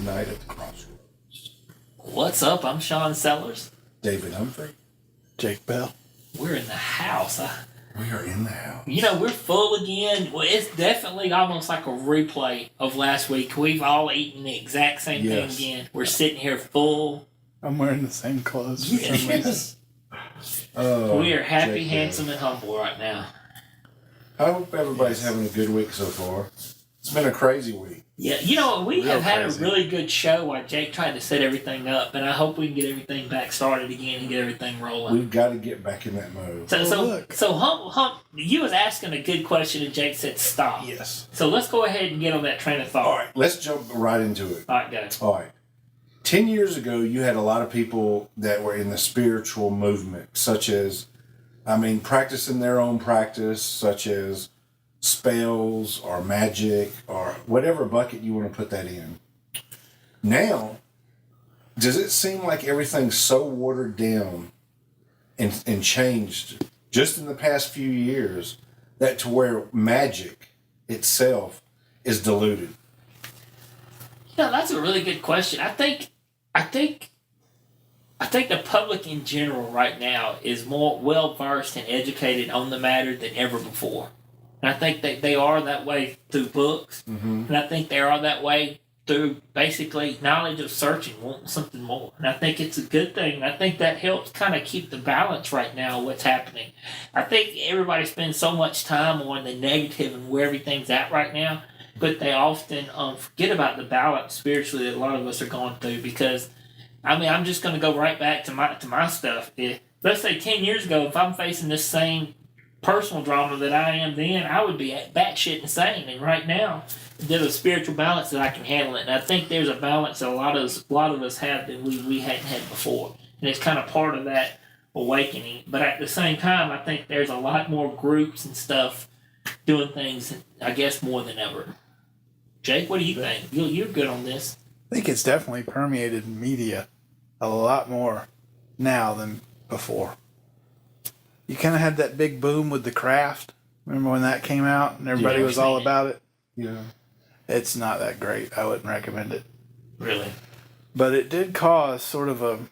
tonight at the Crossroads. What's up? I'm Sean Sellers. David Humphrey. Jake Bell. We're in the house. We are in the house. We're full again. Well, it's definitely almost like a replay of last week. We've all eaten the exact same thing again. We're sitting here full. I'm wearing the same clothes for some reason. We are happy, handsome, and humble right now. I hope everybody's having a good week so far. It's been a crazy week. Yeah, we have had crazy. a really good show while Jake tried to set everything up, and I hope we can get everything back started again and get everything rolling. We've got to get back in that mode. So Hump, you was asking a good question, and Jake said stop. Yes. So let's go ahead and get on that train of thought. All right, let's jump right into it. All right, go. All right. 10 years ago, you had a lot of people that were in the spiritual movement, such as, practicing their own practice, such as spells or magic or whatever bucket you want to put that in. Now, does it seem like everything's so watered down and changed just in the past few years that to where magic itself is diluted? That's a really good question. I think the public in general right now is more well versed and educated on the matter than ever before. And I think that they are that way through books. Mm-hmm. And I think they are that way through basically knowledge of searching, wanting something more. And I think it's a good thing. I think that helps kind of keep the balance right now of what's happening. I think everybody spends so much time on the negative and where everything's at right now, but they often forget about the balance spiritually that a lot of us are going through. Because, I'm just going to go right back to my stuff. Let's say 10 years ago, if I'm facing this same personal drama that I am then, I would be batshit insane. And right now, there's a spiritual balance that I can handle it. And I think there's a balance that a lot of us have that we hadn't had before. And it's kind of part of that awakening. But at the same time, I think there's a lot more groups and stuff doing things, I guess, more than ever. Jake, what do you think? You're good on this. I think it's definitely permeated media a lot more now than before. You kind of had that big boom with The Craft. Remember when that came out and everybody was all about it? Yeah. It's not that great. I wouldn't recommend it. Really? But it did cause sort of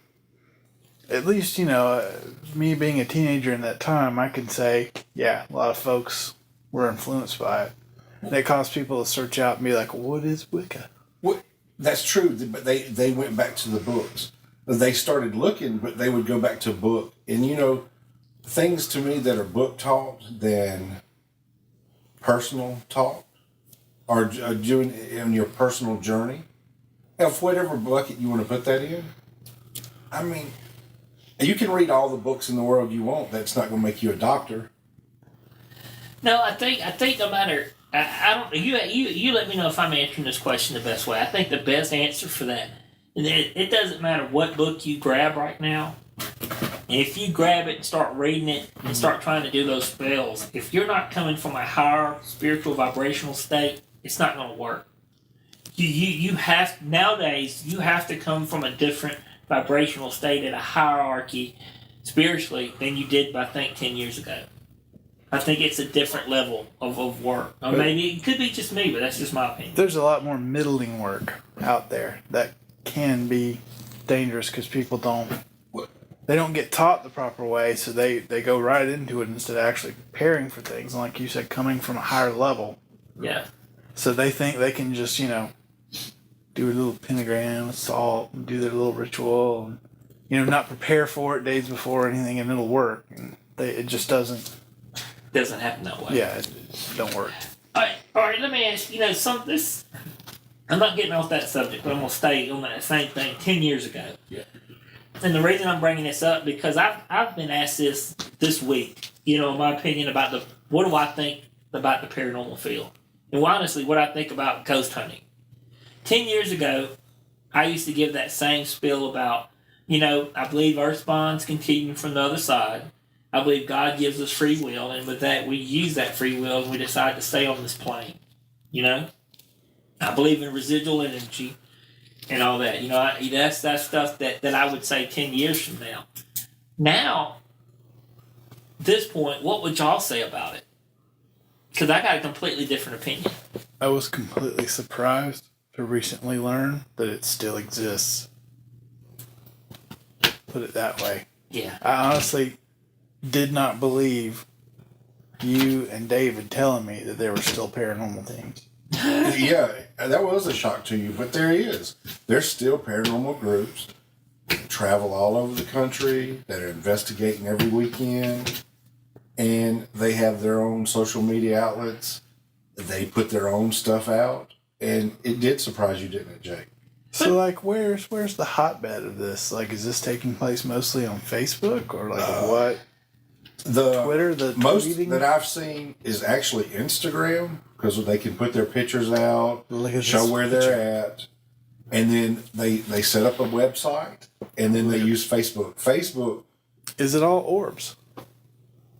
at least, me being a teenager in that time, I can say, a lot of folks were influenced by it. And it caused people to search out and be like, what is Wicca? That's true, but they went back to the books. They started looking, but they would go back to a book. And, things to me that are book taught than personal taught are doing in your personal journey. Of whatever bucket you want to put that in. You can read all the books in the world you want. That's not going to make you a doctor. No, I think no matter. I don't. You let me know if I'm answering this question the best way. I think the best answer for that. It doesn't matter what book you grab right now. If you grab it and start reading it and start trying to do those spells, if you're not coming from a higher spiritual vibrational state, it's not going to work. Nowadays you have to come from a different vibrational state at a hierarchy spiritually than you did, I think, 10 years ago. I think it's a different level of work. Or maybe it could be just me, but that's just my opinion. There's a lot more middling work out there that can be dangerous because people don't get taught the proper way, so they go right into it instead of actually preparing for things. And like you said, coming from a higher level. Yeah. So they think they can just, do a little pentagram with salt and do their little ritual and, not prepare for it days before or anything, and it'll work. And it just doesn't. Doesn't happen that way. Yeah, it don't work. All right. Let me ask you. This. I'm not getting off that subject, but I'm gonna stay on that same thing. 10 years ago. Yeah. And the reason I'm bringing this up because I've been asked this week. My opinion about what do I think about the paranormal field, and honestly, what I think about ghost hunting. 10 years ago, I used to give that same spiel about, I believe Earth spawns continue from the other side. I believe God gives us free will, and with that, we use that free will and we decide to stay on this plane. I believe in residual energy and all that. That's stuff that I would say 10 years from now. Now, this point, what would y'all say about it? Because I got a completely different opinion. I was completely surprised to recently learn that it still exists. Put it that way. Yeah. I honestly did not believe you and David telling me that there were still paranormal things. Yeah, that was a shock to you, but there is. There's still paranormal groups that travel all over the country that are investigating every weekend, and they have their own social media outlets. They put their own stuff out, and it did surprise you, didn't it, Jake? So, like, where's the hotbed of this? Like, is this taking place mostly on Facebook or like what? The Twitter, the most tweeting? that I've seen is actually Instagram, because they can put their pictures out, Look at show this where picture. they're at, and then they set up a website, and then they use Facebook. Facebook, Is it all orbs?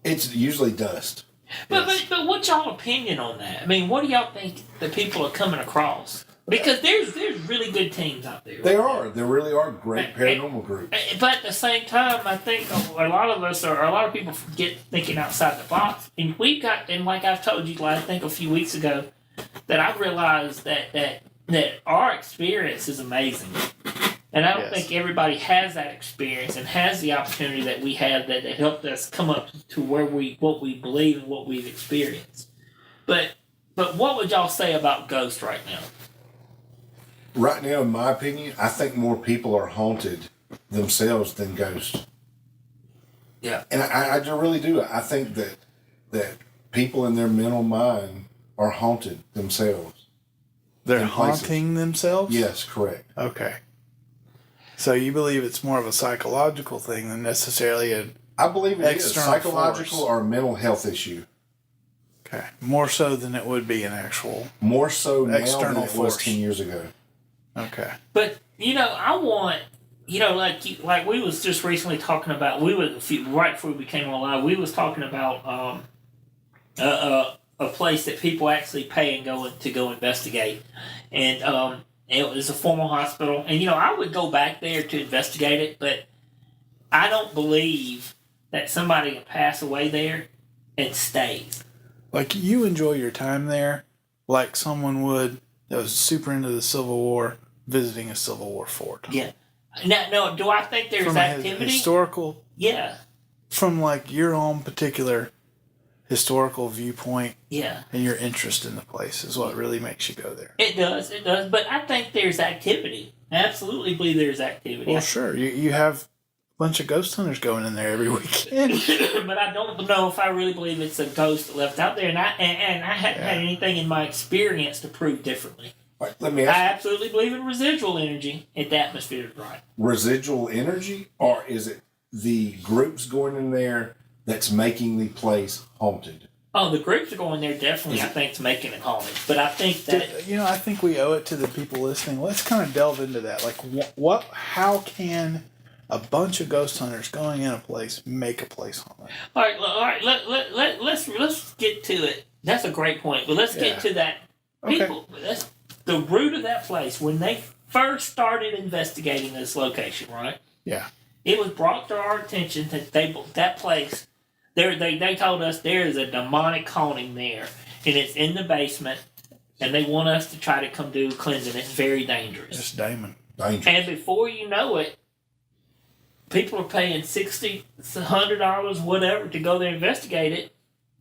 it's usually dust. But what's y'all opinion on that? I mean, what do y'all think the people are coming across? Because there's really good teams out there. They are. There really are great paranormal groups. But at the same time, I think a lot of people forget thinking outside the box. And we've got, and like I've told you, I think a few weeks ago, that I realized that our experience is amazing. And I don't think everybody has that experience and has the opportunity that we have that helped us come up to what we believe and what we've experienced. But what would y'all say about ghosts right now? Right now, in my opinion, I think more people are haunted themselves than ghosts. Yeah. And I really do. I think that people in their mental mind are haunted themselves. They're In places. haunting themselves? Yes, correct. Okay. So you believe it's more of a psychological thing than necessarily a... I believe it is External psychological force. or a mental health issue. Okay. More so than it would be an actual... More so now than External it was force. 10 years ago. Okay. But I want like we was just recently talking about right before we became alive, we was talking about a place that people actually pay and go investigate, and it was a formal hospital, and I would go back there to investigate it, but I don't believe that somebody can pass away there and stays. Like, you enjoy your time there like someone would that was super into the Civil War visiting a Civil War fort. Yeah. No, do I think there's From a activity? historical... Yeah. From, like, your own particular historical viewpoint Yeah. and your interest in the place is what really makes you go there. It does. But I think there's activity. I absolutely believe there's activity. Well, sure. You have a bunch of ghost hunters going in there every weekend. But I don't know if I really believe it's a ghost left out there, and I haven't had anything in my experience to prove differently. All right, let me I ask absolutely believe in residual energy if the atmosphere is right. residual energy, or is it the groups going in there that's making the place haunted? Oh, the groups are going there definitely, I think, to making it haunted. But I think that... I think we owe it to the people listening. Let's kind of delve into that. Like, how can a bunch of ghost hunters going in a place make a place haunted? All right. Let's get to it. That's a great point. But let's get to that. People, that's the root of that place. When they first started investigating this location, right? Yeah. It was brought to our attention that that place, they told us there is a demonic haunting there, and it's in the basement, and they want us to try to come do cleansing. It's very dangerous. It's Damon. Dangerous. And before you know it, people are paying $60, $100, whatever, to go there and investigate it.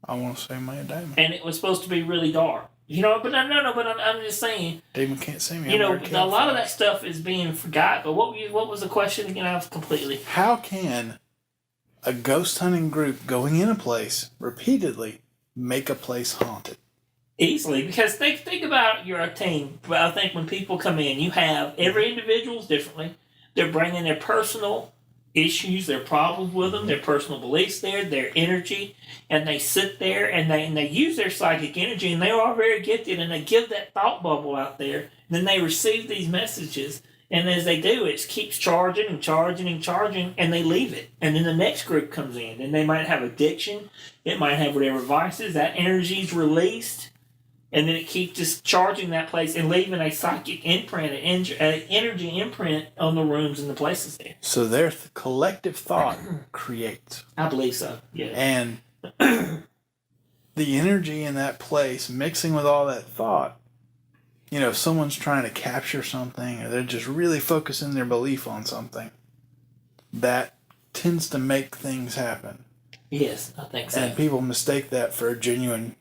I want to say man, Damon. And it was supposed to be really dark. But I'm just saying, Damon can't see me. a lot of that stuff is being forgot. But what was the question again? I was completely... How can a ghost hunting group going in a place repeatedly make a place haunted? Easily, because think about your team. I think when people come in, you have every individual's differently. They're bringing their personal issues, their problems with them, their personal beliefs there, their energy, and they sit there and they use their psychic energy, and they are very gifted, and they give that thought bubble out there, and then they receive these messages, and as they do, it keeps charging and charging and charging, and they leave it, and then the next group comes in, and they might have addiction, it might have whatever vices, that energy is released, and then it keeps just charging that place and leaving a psychic imprint, an energy imprint on the rooms and the places there. So their collective thought creates. I believe so, yeah. And the energy in that place mixing with all that thought, if someone's trying to capture something or they're just really focusing their belief on something, that tends to make things happen. Yes, I think so. And people mistake that for a genuine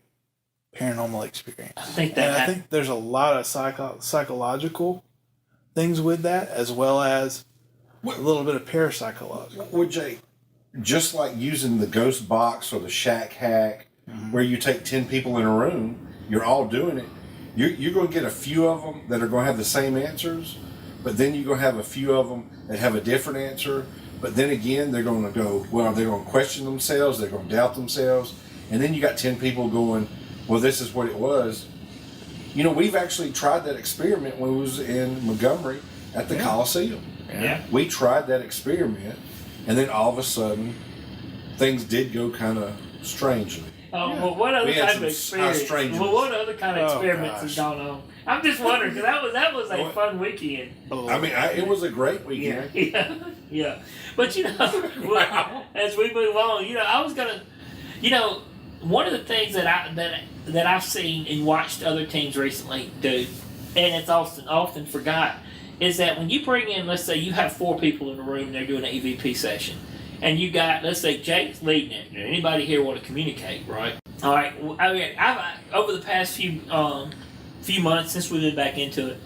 paranormal experience. I think that. I think there's a lot of psychological things with that, as well as a little bit of parapsychological. Well, Jay, just like using the ghost box or the shack hack, where you take 10 people in a room, you're all doing it. You're going to get a few of them that are going to have the same answers, but then you're going to have a few of them that have a different answer. But then again, they're going to go, well, they're going to question themselves, they're going to doubt themselves. And then you got 10 people going, well, this is what it was. We've actually tried that experiment when we was in Montgomery at the Coliseum. Yeah. We tried that experiment, and then all of a sudden, things did go kind of strangely. Well, what other kind of experience? Well, what other kind of experiments has gone on? I'm just wondering, because that was a fun weekend. I mean, it was a great weekend. Yeah. But as we move on, I was gonna, one of the things that I've seen and watched other teams recently do, and it's often forgot, is that when you bring in, let's say you have 4 people in the room, they're doing an EVP session, and you got, let's say Jake's leading it. Anybody here want to communicate, right? All right. I mean, I've over the past few months since we've been back into it,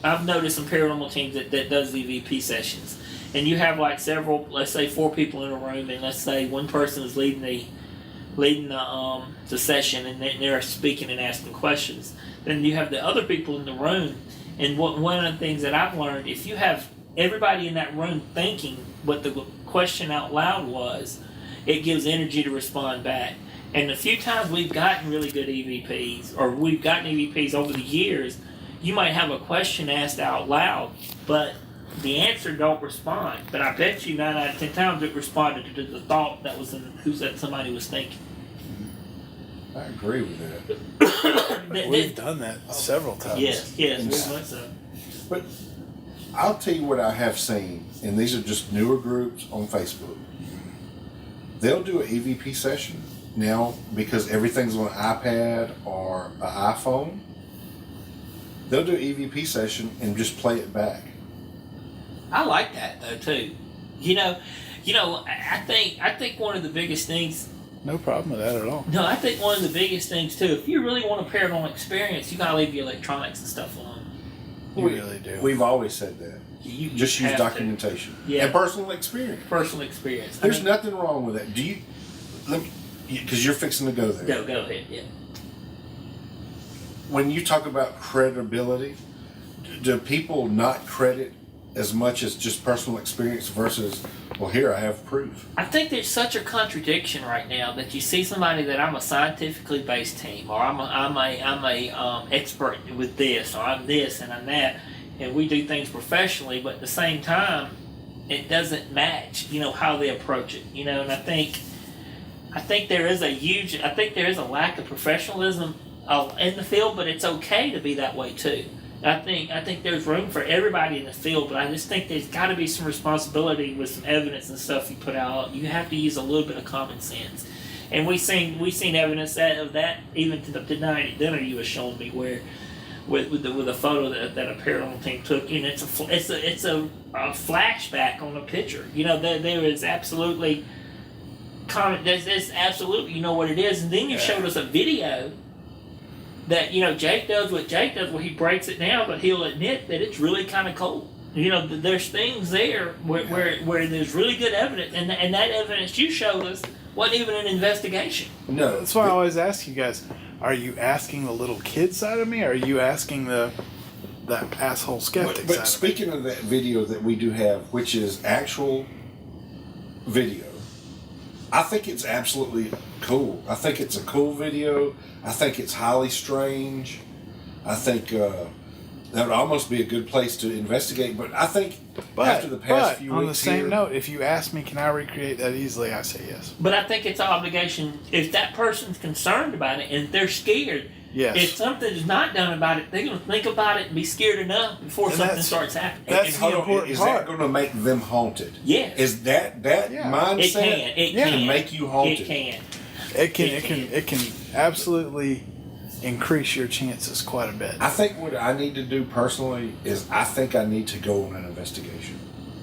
I've noticed some paranormal teams that does EVP sessions, and you have like several, let's say 4 people in a room, and let's say one person is leading the session, and they're speaking and asking questions. Then you have the other people in the room, and one of the things that I've learned, if you have everybody in that room thinking what the question out loud was, it gives energy to respond back. And the few times we've gotten really good EVPs, or we've gotten EVPs over the years, you might have a question asked out loud, but the answer don't respond. But I bet you 9 out of 10 times it responded to the thought that was in who that somebody was thinking. I agree with that. We've done that several times. Yes, very much so. But I'll tell you what I have seen, and these are just newer groups on Facebook. They'll do an EVP session now because everything's on an iPad or an iPhone. They'll do an EVP session and just play it back. I like that though too. I think one of the biggest things. No problem with that at all. No, I think one of the biggest things too. If you really want a paranormal experience, you gotta leave your electronics and stuff alone. You really do. We've always said that. You just use documentation. Yeah. And personal experience. There's nothing wrong with that. Do you? Because you're fixing to go there. Go ahead. Yeah. When you talk about credibility, do people not credit as much as just personal experience versus, well, here I have proof? I think there's such a contradiction right now that you see somebody that I'm a scientifically based team, or I'm a expert with this, or I'm this and I'm that, and we do things professionally, but at the same time, it doesn't match, how they approach it, and I think there is a lack of professionalism in the field, but it's okay to be that way too. I think there's room for everybody in the field, but I just think there's got to be some responsibility with some evidence and stuff you put out. You have to use a little bit of common sense, and we've seen evidence of that even to the night at dinner you were showing me, where with a photo that a paranormal team took, and it's a flashback on a picture. There is absolutely there's absolutely what it is, and then you showed us a video. That Jake does what Jake does, where he breaks it down, but he'll admit that it's really kind of cold. There's things there where there's really good evidence, and that evidence you showed us wasn't even an investigation. No, that's why I always ask you guys: are you asking the little kid side of me, or are you asking the asshole skeptic? But speaking of that video that we do have, which is actual video, I think it's absolutely cool. I think it's a cool video. I think it's highly strange. I think that would almost be a good place to investigate. But I think after the past few weeks on the same note, if you ask me, can I recreate that easily? I say yes. But I think it's an obligation. If that person's concerned about it and they're scared, if something's not done about it, they're going to think about it and be scared enough before something starts happening. That's the important part. Is that going to make them haunted? Yes. Is that mindset It can make you haunted? It can. It can absolutely increase your chances quite a bit. I think what I need to do personally is I think I need to go on an investigation.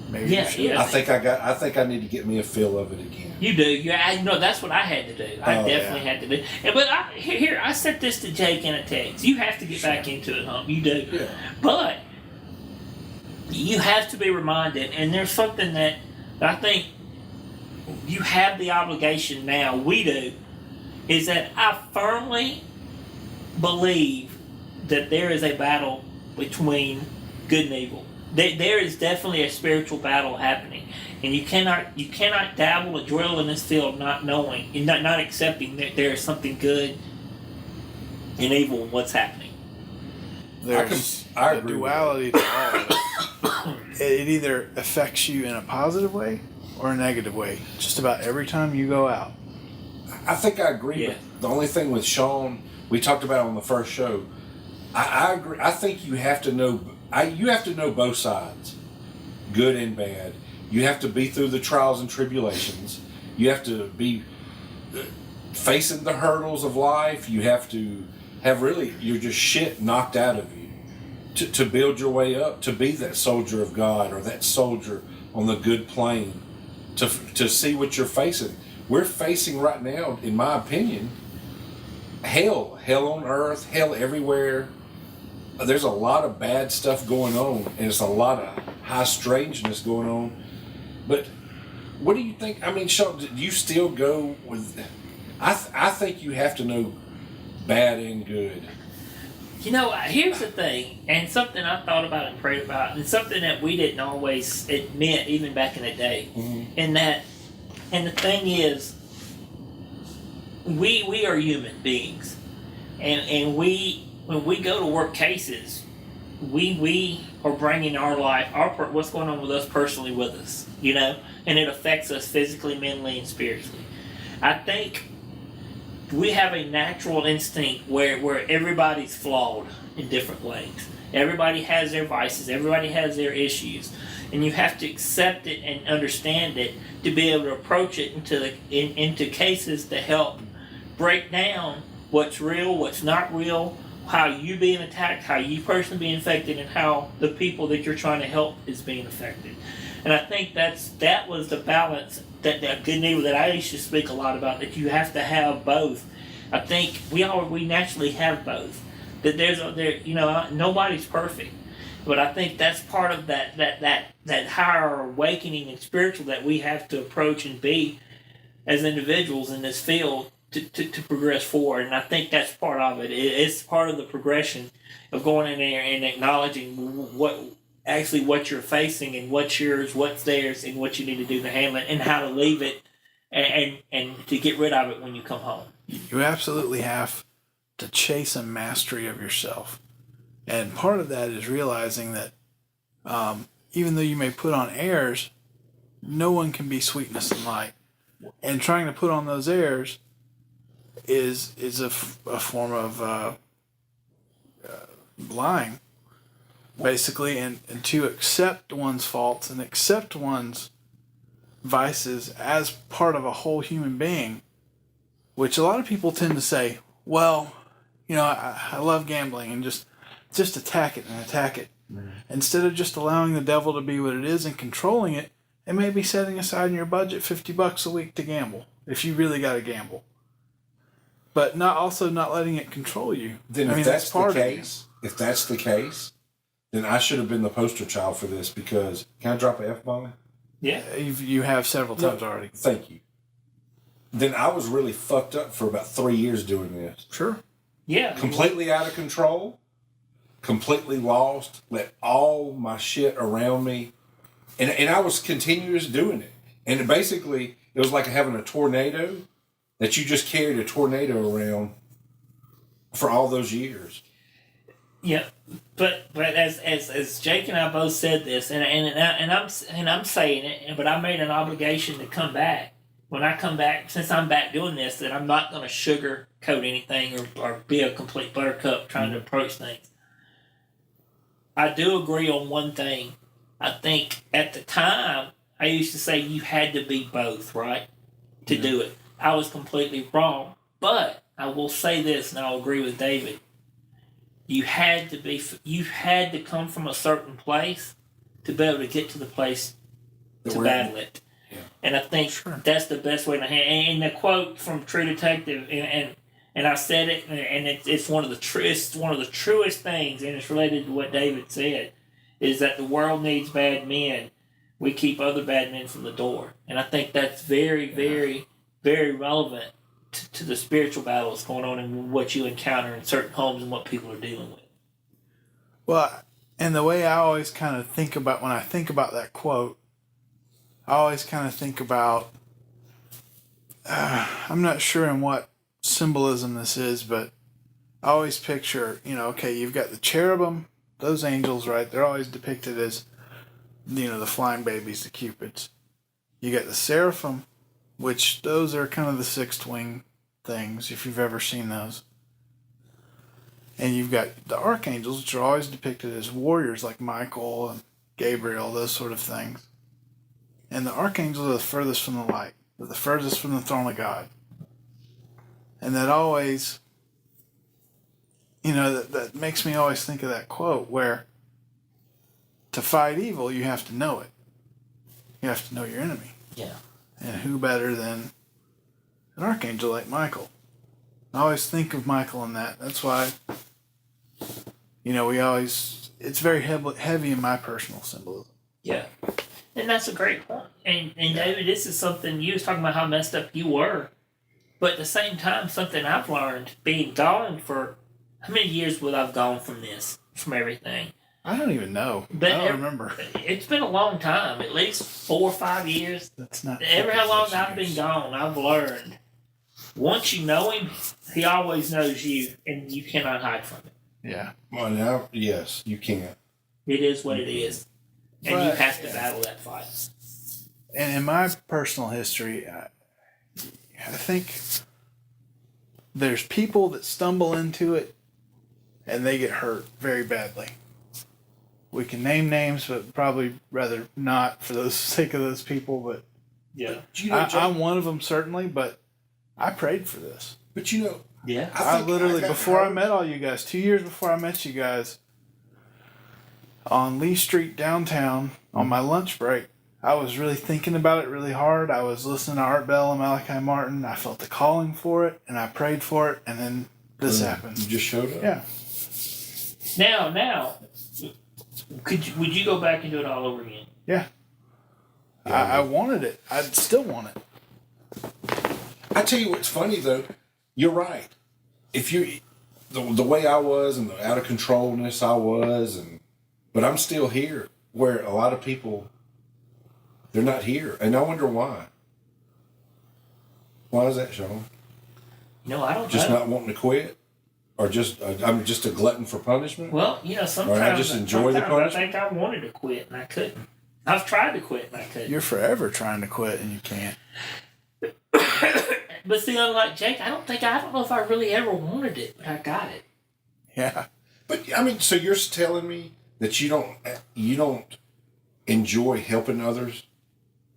Maybe Yeah, you should. yeah. I think I need to get me a feel of it again. You do. Yeah, no, that's what I had to do. I definitely had to do. But I sent this to Jake in a text. You have to get back into it, Hump. You do. Yeah. But you have to be reminded, and there's something that I think you have the obligation now, we do, is that I firmly believe that there is a battle between good and evil. There is definitely a spiritual battle happening, and you cannot dabble and dwell in this field not knowing and not accepting that there is something good and evil in what's happening. There's I a agree with duality to all of it. It either affects you in a positive way or a negative way. Just about every time you go out. I think I agree. Yeah. But the only thing with Sean, we talked about it on the first show. I agree. I think you have to know. You have to know both sides, good and bad. You have to be through the trials and tribulations. You have to be facing the hurdles of life. You have to have really you're just shit knocked out of you to build your way up, to be that soldier of God or that soldier on the good plane, to see what you're facing. We're facing right now, in my opinion, hell on earth, hell everywhere. There's a lot of bad stuff going on, and it's a lot of high strangeness going on. But what do you think? I mean, Sean, do you still go with? I think you have to know bad and good. You know, here's the thing, and something I thought about and prayed about, and something that we didn't always admit even back in the day. Mm-hmm. And the thing is, we are human beings, and when we go to work cases, we are bringing our life, what's going on with us personally with us, you know, and it affects us physically, mentally, and spiritually. I think we have a natural instinct where everybody's flawed in different ways. Everybody has their vices. Everybody has their issues. And you have to accept it and understand it to be able to approach it into cases to help break down what's real, what's not real, how you being attacked, how you personally being affected, and how the people that you're trying to help is being affected. And I think that was the balance that good and evil that I used to speak a lot about, that you have to have both. I think we naturally have both. That nobody's perfect, but I think that's part of that higher awakening and spiritual that we have to approach and be as individuals in this field to progress forward. And I think that's part of it. It's part of the progression of going in there and acknowledging what you're facing and what's yours, what's theirs, and what you need to do to handle it, and how to leave it and to get rid of it when you come home. You absolutely have to chase a mastery of yourself. And part of that is realizing that even though you may put on airs, no one can be sweetness and light. And trying to put on those airs is a form of lying, basically, and to accept one's faults and accept one's vices as part of a whole human being, which a lot of people tend to say, well, you know, I love gambling, and just attack it and attack it. Mm-hmm. Instead of just allowing the devil to be what it is and controlling it, and maybe setting aside in your budget $50 a week to gamble, if you really got to gamble. But not letting it control you. Then if that's the case, then I should have been the poster child for this, because can I drop an F-bomb? Yeah. You have several times already. Thank you. Then I was really fucked up for about 3 years doing this. Sure. Yeah. Completely out of control, completely lost, let all my shit around me. And I was continuous doing it. And basically, it was like having a tornado, that you just carried a tornado around for all those years. Yeah, but as Jake and I both said this, and I'm saying it, but I made an obligation to come back. When I come back, since I'm back doing this, that I'm not going to sugarcoat anything or be a complete buttercup trying to approach things. I do agree on one thing. I think at the time, I used to say you had to be both, right, to do it. I was completely wrong. But I will say this, and I'll agree with David. You had to come from a certain place to be able to get to the place to battle it. Yeah. And I think that's the best way to handle. And the quote from True Detective, and I said it, and it's one of the truest things, and it's related to what David said, is that the world needs bad men. We keep other bad men from the door. And I think that's very, very, very relevant to the spiritual battles going on and what you encounter in certain homes and what people are dealing with. Well, and the way I always kind of think about, when I think about that quote, I always kind of think about, I'm not sure in what symbolism this is, but I always picture, okay, you've got the cherubim, those angels, right? They're always depicted as, the flying babies, the cupids. You got the seraphim, which those are kind of the sixth wing things, if you've ever seen those. And you've got the archangels, which are always depicted as warriors like Michael and Gabriel, those sort of things. And the archangels are the furthest from the light. They're the furthest from the throne of God. And that always, that makes me always think of that quote where to fight evil, you have to know it. You have to know your enemy. Yeah. And who better than an archangel like Michael? I always think of Michael in that. That's why, it's very heavy in my personal symbolism. Yeah. And that's a great point. And David, this is something, you was talking about how messed up you were. But at the same time, something I've learned, being gone for, how many years would I've gone from everything? I don't even know. But I don't remember. It's been a long time, at least 4 or 5 years. That's not. Ever how long I've been gone, I've learned. Once you know him, he always knows you, and you cannot hide from it. Yeah. Well, now, yes, you can't. It is what it is. And But, you have to battle that fight. And in my personal history, I think there's people that stumble into it and they get hurt very badly. We can name names, but probably rather not for the sake of those people. But Yeah. I'm one of them, certainly, but I prayed for this. But Yeah. I literally, before I met all you guys, 2 years before I met you guys, on Lee Street downtown, on my lunch break, I was really thinking about it really hard. I was listening to Art Bell and Malachi Martin. I felt the calling for it, and I prayed for it, and then this happened. You just showed up. Yeah. Now, would you go back and do it all over again? Yeah. I wanted it. I'd still want it. I tell you what's funny though. You're right. If you, the way I was and the out of controlness I was, but I'm still here. Where a lot of people, they're not here, and I wonder why. Why is that, Sean? No, I don't Just know. not wanting to quit, or I'm just a glutton for punishment. Well, sometimes Or I just enjoy the punishment. I think I wanted to quit and I couldn't. I've tried to quit and I couldn't. You're forever trying to quit and you can't. But see, unlike Jake, I don't know if I really ever wanted it, but I got it. Yeah. But I mean, so you're telling me that you don't enjoy helping others,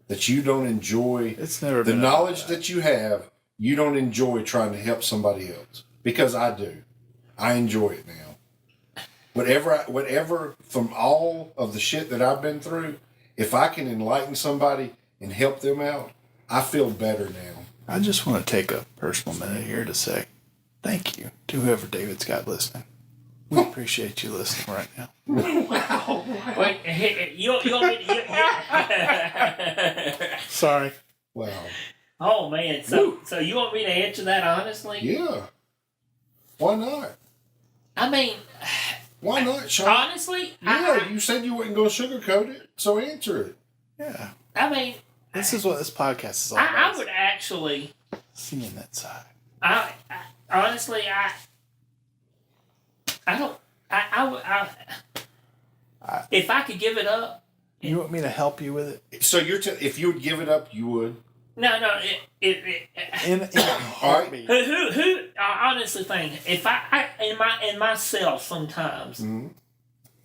that you don't enjoy It's never the been knowledge about that you have. You don't enjoy trying to help somebody else, because I do. I enjoy it now. Whatever from all of the shit that I've been through, if I can enlighten somebody and help them out, I feel better now. I just want to take a personal minute here to say thank you to whoever David's got listening. We appreciate you listening right now. Wow. Wait, you want me to... Sorry. Wow. Oh, man. So you want me to answer that honestly? Yeah. Why not? I mean... Why not, Sean? Honestly? Yeah, you said you wasn't going to sugarcoat it, so answer it. Yeah. I mean... This is what this podcast is all about. I would actually... Seeing that side. Honestly, if I could give it up... You want me to help you with it? So if you would give it up, you would? No, In a heartbeat. Who? I honestly think if I in myself sometimes, Mm-hmm.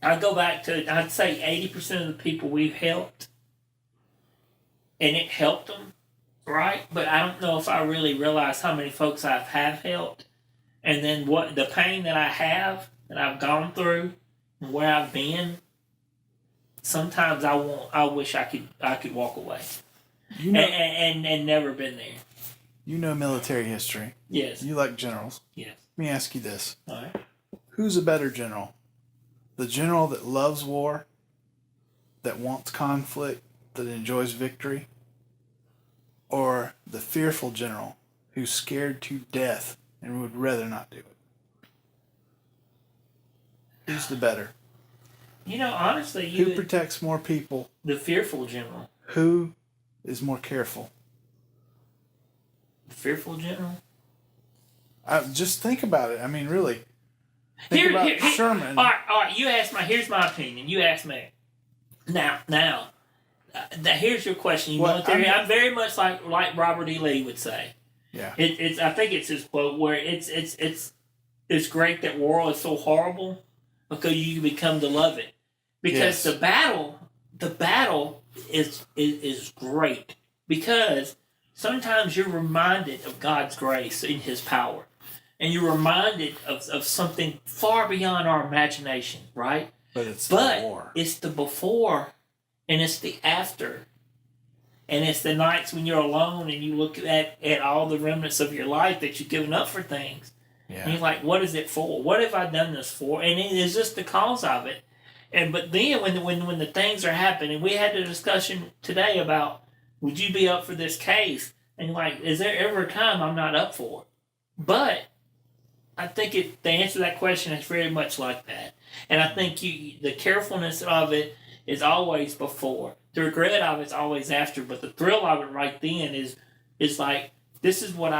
I go back to I'd say 80% of the people we've helped, and it helped them, right? But I don't know if I really realize how many folks I have helped, and then what the pain that I have that I've gone through, and where I've been. Sometimes I wish I could walk away, and never been there. You know military history. Yes. You like generals. Yes. Let me ask you this: All right. who's a better general? The general that loves war, that wants conflict, that enjoys victory, or the fearful general who's scared to death and would rather not do it? Who's the better? Honestly, Who protects more people? The fearful general. Who is more careful? The fearful general? Just think about it. I mean, really. Think about Sherman. All right. Here's my opinion. You ask me. Now, here's your question. Military. I'm very much like Robert E. Lee would say. Yeah. I think it's his quote where it's great that war is so horrible because you become to love it. Because the battle is great because sometimes you're reminded of God's grace and His power, and you're reminded of something far beyond our imagination, right? But it's the war. It's the before, and it's the after, and it's the nights when you're alone and you look at all the remnants of your life that you've given up for things. Yeah. And you're like, what is it for? What have I done this for? And it is just the cause of it. But then when the things are happening, we had a discussion today about, would you be up for this case? And you're like, is there ever a time I'm not up for it? But I think the answer to that question is very much like that. And I think the carefulness of it is always before. The regret of it's always after. But the thrill of it right then is like, this is what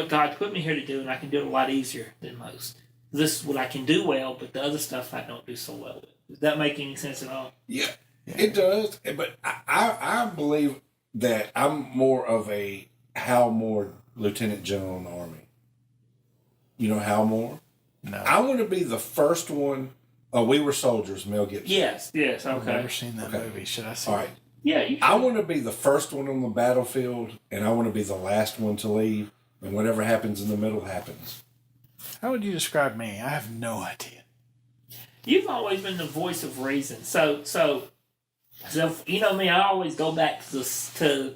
God put me here to do, and I can do it a lot easier than most. This is what I can do well, but the other stuff I don't do so well with. Does that make any sense at all? Yeah, it does. But I believe that I'm more of a Hal Moore Lieutenant General in the Army. You know Hal Moore? No. I want to be the first one. We Were Soldiers, Mel Gibson. Yes, okay. I've never seen that movie. Should I see All right. it? Yeah, you should. I want to be the first one on the battlefield, and I want to be the last one to leave, and whatever happens in the middle happens. How would you describe me? I have no idea. You've always been the voice of reason. So you know me, I always go back to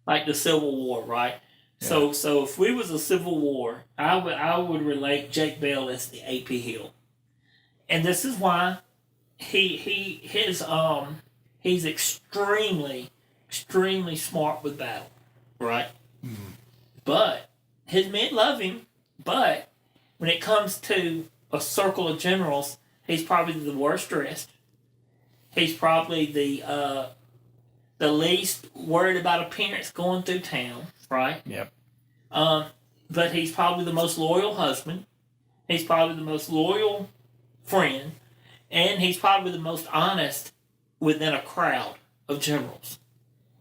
like the Civil War, right? Yeah. So if we was a Civil War, I would relate Jake Bell as the AP Hill. And this is why he's extremely smart with battle, right? Mm-hmm. But his men love him. But when it comes to a circle of generals, he's probably the worst dressed. He's probably the least worried about appearance going through town, right? Yep. But he's probably the most loyal husband. He's probably the most loyal friend, and he's probably the most honest within a crowd of generals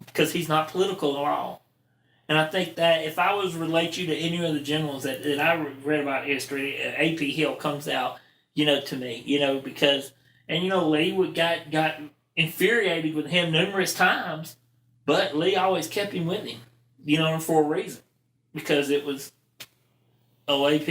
because he's not political at all. And I think that if I was to relate you to any of the generals that I read about history, AP Hill comes out, to me, because, and Lee got infuriated with him numerous times, but Lee always kept him with him, for a reason, because it was. AP,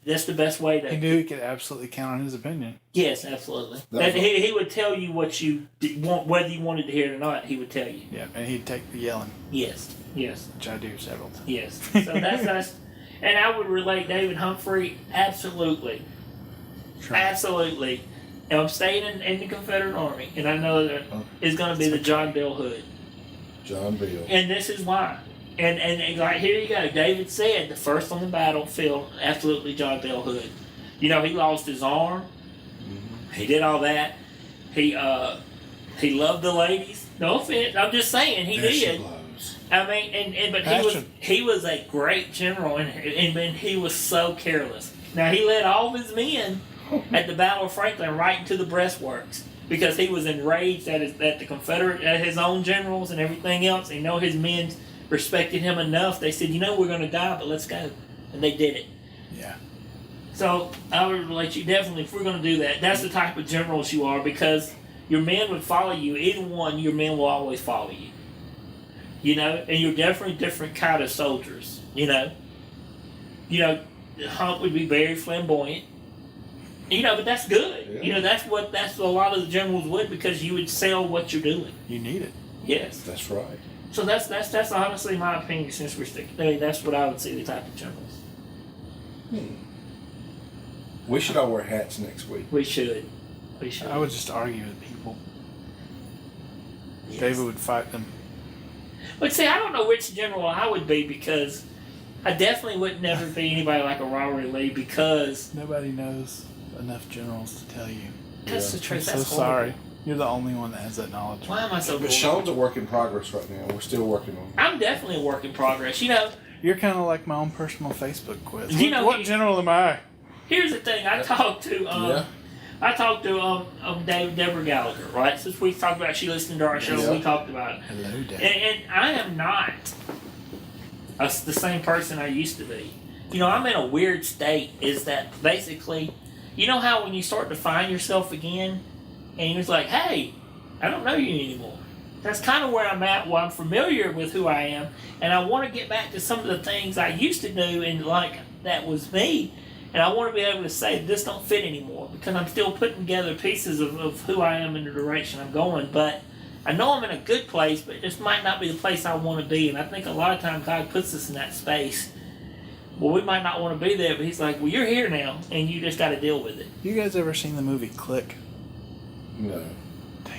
that's the best way to. He knew he could absolutely count on his opinion. Yes, absolutely. He would tell you what you want, whether you wanted to hear it or not. He would tell you. Yeah, and he'd take the yelling. Yes. Which I do several times. Yes. So that's and I would relate David Humphrey absolutely, Sure. Absolutely. And I'm staying in the Confederate Army, and I know that it's going to be the John Bell Hood. John Bell. And this is why. And like here you go. David said the first on the battlefield, absolutely John Bell Hood. He lost his arm. Mm-hmm. He did all that. He loved the ladies. No offense, I'm just saying he did. I mean, but he was a great general, and he was so careless. Now he led all of his men at the Battle of Franklin right into the breastworks because he was enraged at the Confederate, at his own generals and everything else. And his men respected him enough. They said, we're going to die, but let's go. And they did it. Yeah. So I would relate you definitely, if we're going to do that, that's the type of generals you are because your men would follow you. Either one, your men will always follow you. You know, and you're definitely different kind of soldiers. You know, Hump would be very flamboyant. You know, but that's good. Yeah. You know, that's a lot of the generals would, because you would sell what you're doing. You need it. Yes. That's right. So that's honestly my opinion. Since we're sticking, that's what I would see the type of generals. We should all wear hats next week. We should. I would just argue with people. Yes. David would fight them. But see, I don't know which general I would be, because I definitely would never be anybody like a Robert Lee, because Nobody knows enough generals to tell you. that's the I'm truth. so That's sorry. horrible. You're the only one that has that knowledge. Why am I so But bored? Sean's a work in progress right now. We're still working on it. I'm definitely a work in progress. You know, You're kind of like my own personal Facebook quiz. You know, what general am I? here's the thing. I talked to Deborah Gallagher, right? Since we talked about, she listened to our show, Yeah. we talked about it. Hello, Dad. And I am not the same person I used to be. You know, I'm in a weird state. Is that basically, you know how when you start to find yourself again, and you're just like, hey, I don't know you anymore. That's kind of where I'm at. Well, I'm familiar with who I am, and I want to get back to some of the things I used to do, and like that was me. And I want to be able to say this don't fit anymore, because I'm still putting together pieces of who I am and the direction I'm going. But I know I'm in a good place, but it just might not be the place I want to be. And I think a lot of times God puts us in that space. Well, we might not want to be there, but He's like, well, you're here now, and you just got to deal with it. You guys ever seen the movie Click? No.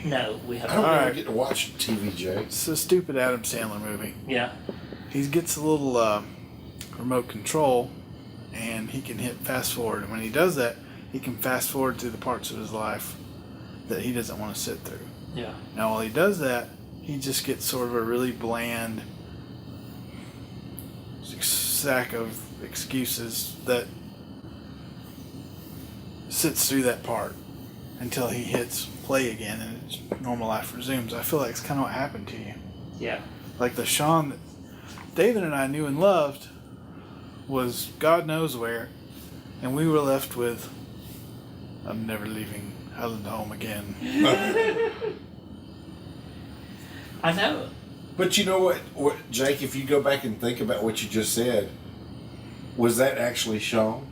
No, we I haven't. don't All really right. get to watch TVJ. It's a stupid Adam Sandler movie. Yeah. He gets a little remote control, and he can hit fast forward. And when he does that, he can fast forward through the parts of his life that he doesn't want to sit through. Yeah. Now, while he does that, he just gets sort of a really bland sack of excuses that sits through that part until he hits play again and his normal life resumes. I feel like it's kind of what happened to you. Yeah. Like the Sean that David and I knew and loved was God knows where, and we were left with, I'm never leaving Highland home again. I know. But you know what, Jake, if you go back and think about what you just said, was that actually Sean?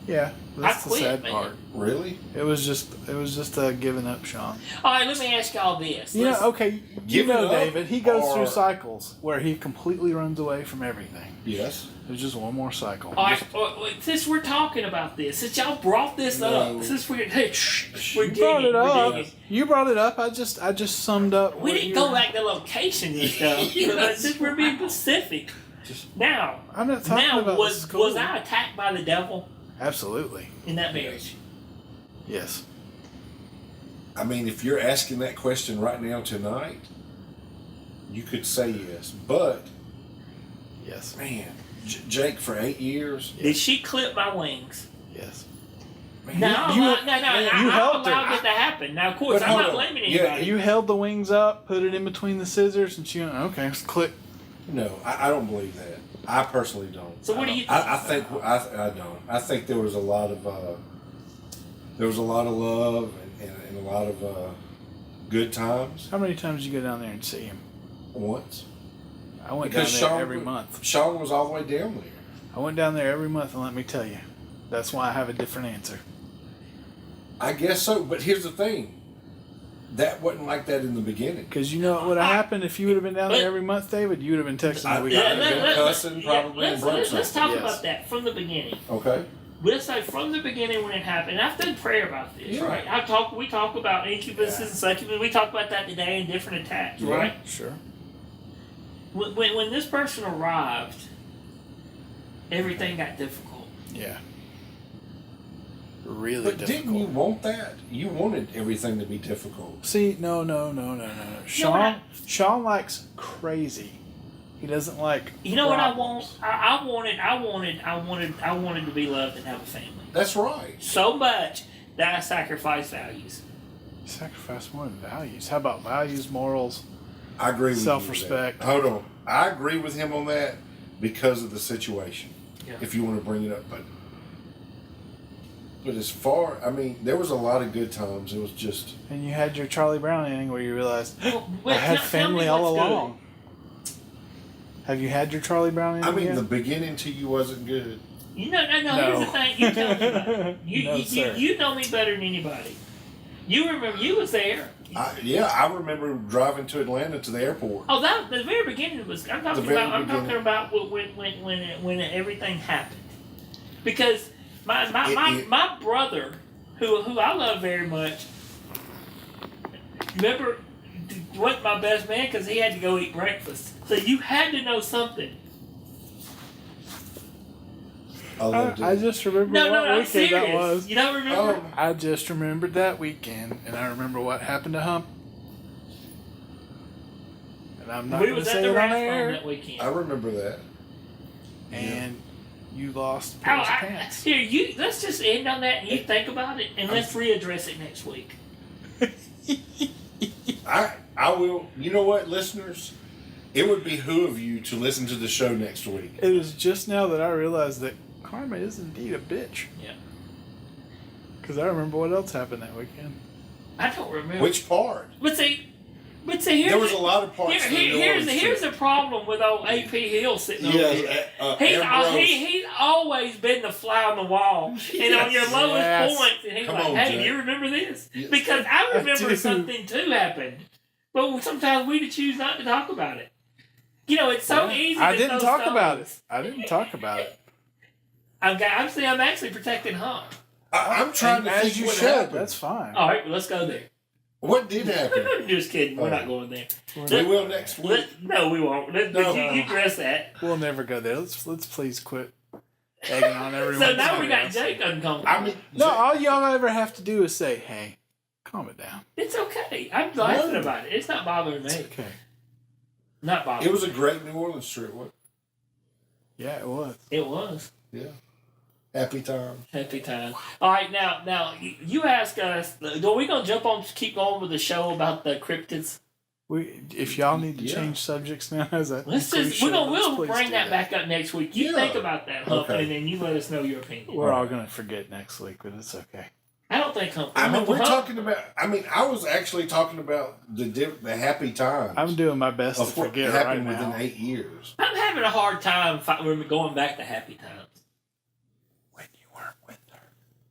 Yeah, that's I the quit, sad man. part. Really? It was just a giving up, Sean. All right, let me ask y'all this. You know, Listen, okay, you Giving know, up David, he goes or- through cycles where he completely runs away from everything. Yes. There's just one more cycle. all right, since we're talking about this, since y'all brought this No. up, since we're You digging, brought it we're up. digging. You brought it up. I just summed up. We what didn't you- go back to locations and stuff. Yes. But since we're being specific. Now, I'm not talking about the was school. I attacked by the devil Absolutely. in that marriage? Yes. I mean, if you're asking that question right now tonight, you could say yes. But, Yes. man, Jake, for 8 years, Did she clip my wings? Yes. man, No, you I helped her. allowed it to happen. Now, of course, But I'm hold not on. blaming Yeah, anybody. You held the wings up, put it in between the scissors, and she went, okay, let's click. no, I don't believe that. I personally don't. So what do you think? I think I don't. I think there was a lot of love and a lot of good times How many times did you go down there and see him? once. I went Because down there Sean- every month. Sean was all the way down there. I went down there every month, and let me tell you, that's why I have a different answer. I guess so, but here's the thing. That wasn't like that in the beginning. Because you know what would have happened if you would have been down there every month, David? You would have been texting I- me. We yeah, got let- to go. cussing probably and broke let's something. talk Yes. about that from the beginning. Okay. Let's say from the beginning when it happened. And I've done prayer about this, Yeah. right? We talk about incubuses and succubus. We talk about that today in different attacks, Yeah. right? Sure. When this person arrived, everything got difficult. Yeah. Really But difficult. didn't you want that? You wanted everything to be difficult. See, no. what Sean likes crazy. He doesn't like. You know what I want? problems. I wanted to be loved and have a family That's right. so much that I sacrificed values. Sacrifice more than values. How about values, morals? I agree with you. Self-respect. with that. Hold on. I agree with him on that because of the situation. Yeah. If you want to bring it up, but But as far, I mean, there was a lot of good times. It was just. And you had your Charlie Brown inning where you realized Well, I had tell family me all what's good. along. Have you had your Charlie Brown inning I mean, yet? the beginning to you wasn't good. No. No. Here's the thing. You tell me about it. No, sir. You know me better than anybody. You remember you was there. I remember driving to Atlanta to the airport. Oh, that the very beginning was. I'm talking about when everything happened, because my brother, who I love very much, remember, wasn't my best man because he had to go eat breakfast. So you had to know something. I just remember No, what I'm weekend serious. that was. You don't remember? I just remembered that weekend, and I remember what happened to Hump. And I'm not We going to was at say the it on Rathbone air. that weekend. I remember that. And you lost pairs of pants. Here, let's just end on that and you think about it and let's readdress it next week. I will. You know what, listeners? It would behoove you to listen to the show next week. It was just now that I realized that karma is indeed a bitch. Yeah. Because I remember what else happened that weekend. I don't remember. Which part? But see, here's There was a lot of parts. here's the problem with old AP Hill sitting over here. He's always been the fly on the wall, and on your lowest points, and he's Come like, on, "Hey, Jack. do you remember this?" Yes. Because I remember do. something too happened, but sometimes we choose not to talk about it. You know, it's so easy. I to didn't throw talk stones. about it. I didn't talk about it. I'm actually protecting Hump. I'm trying to as think you what should. happened. That's fine. All right, well, let's go there. What did happen? Just kidding. We're not going there. We will next week. No, we won't. You address that. We'll never go there. Let's please quit egging on everyone. So now we got Jake uncomfortable. I mean, No, all y'all ever have to do is say, "Hey, calm it down." It's okay. I'm laughing about it. It's not bothering me. It's okay. Not bothering. it was a great New Orleans trip. What? Yeah, it was. It was. Yeah. Happy times. Happy time. All right, now you ask us. Are we gonna keep going with the show about the cryptids? If y'all need to Yeah. change subjects now, as I Let's think just we we'll please bring do that back up next week. You Yeah. think about that, Hump, Okay. and then you let us know your opinion. We're all gonna forget next week, but it's okay. I don't think Hump. I mean, we're Hump- talking about. I mean, I was actually talking about the happy times. I'm doing my best to of what forget right happened now. within 8 years. I'm having a hard time going back to happy times. When you weren't with her.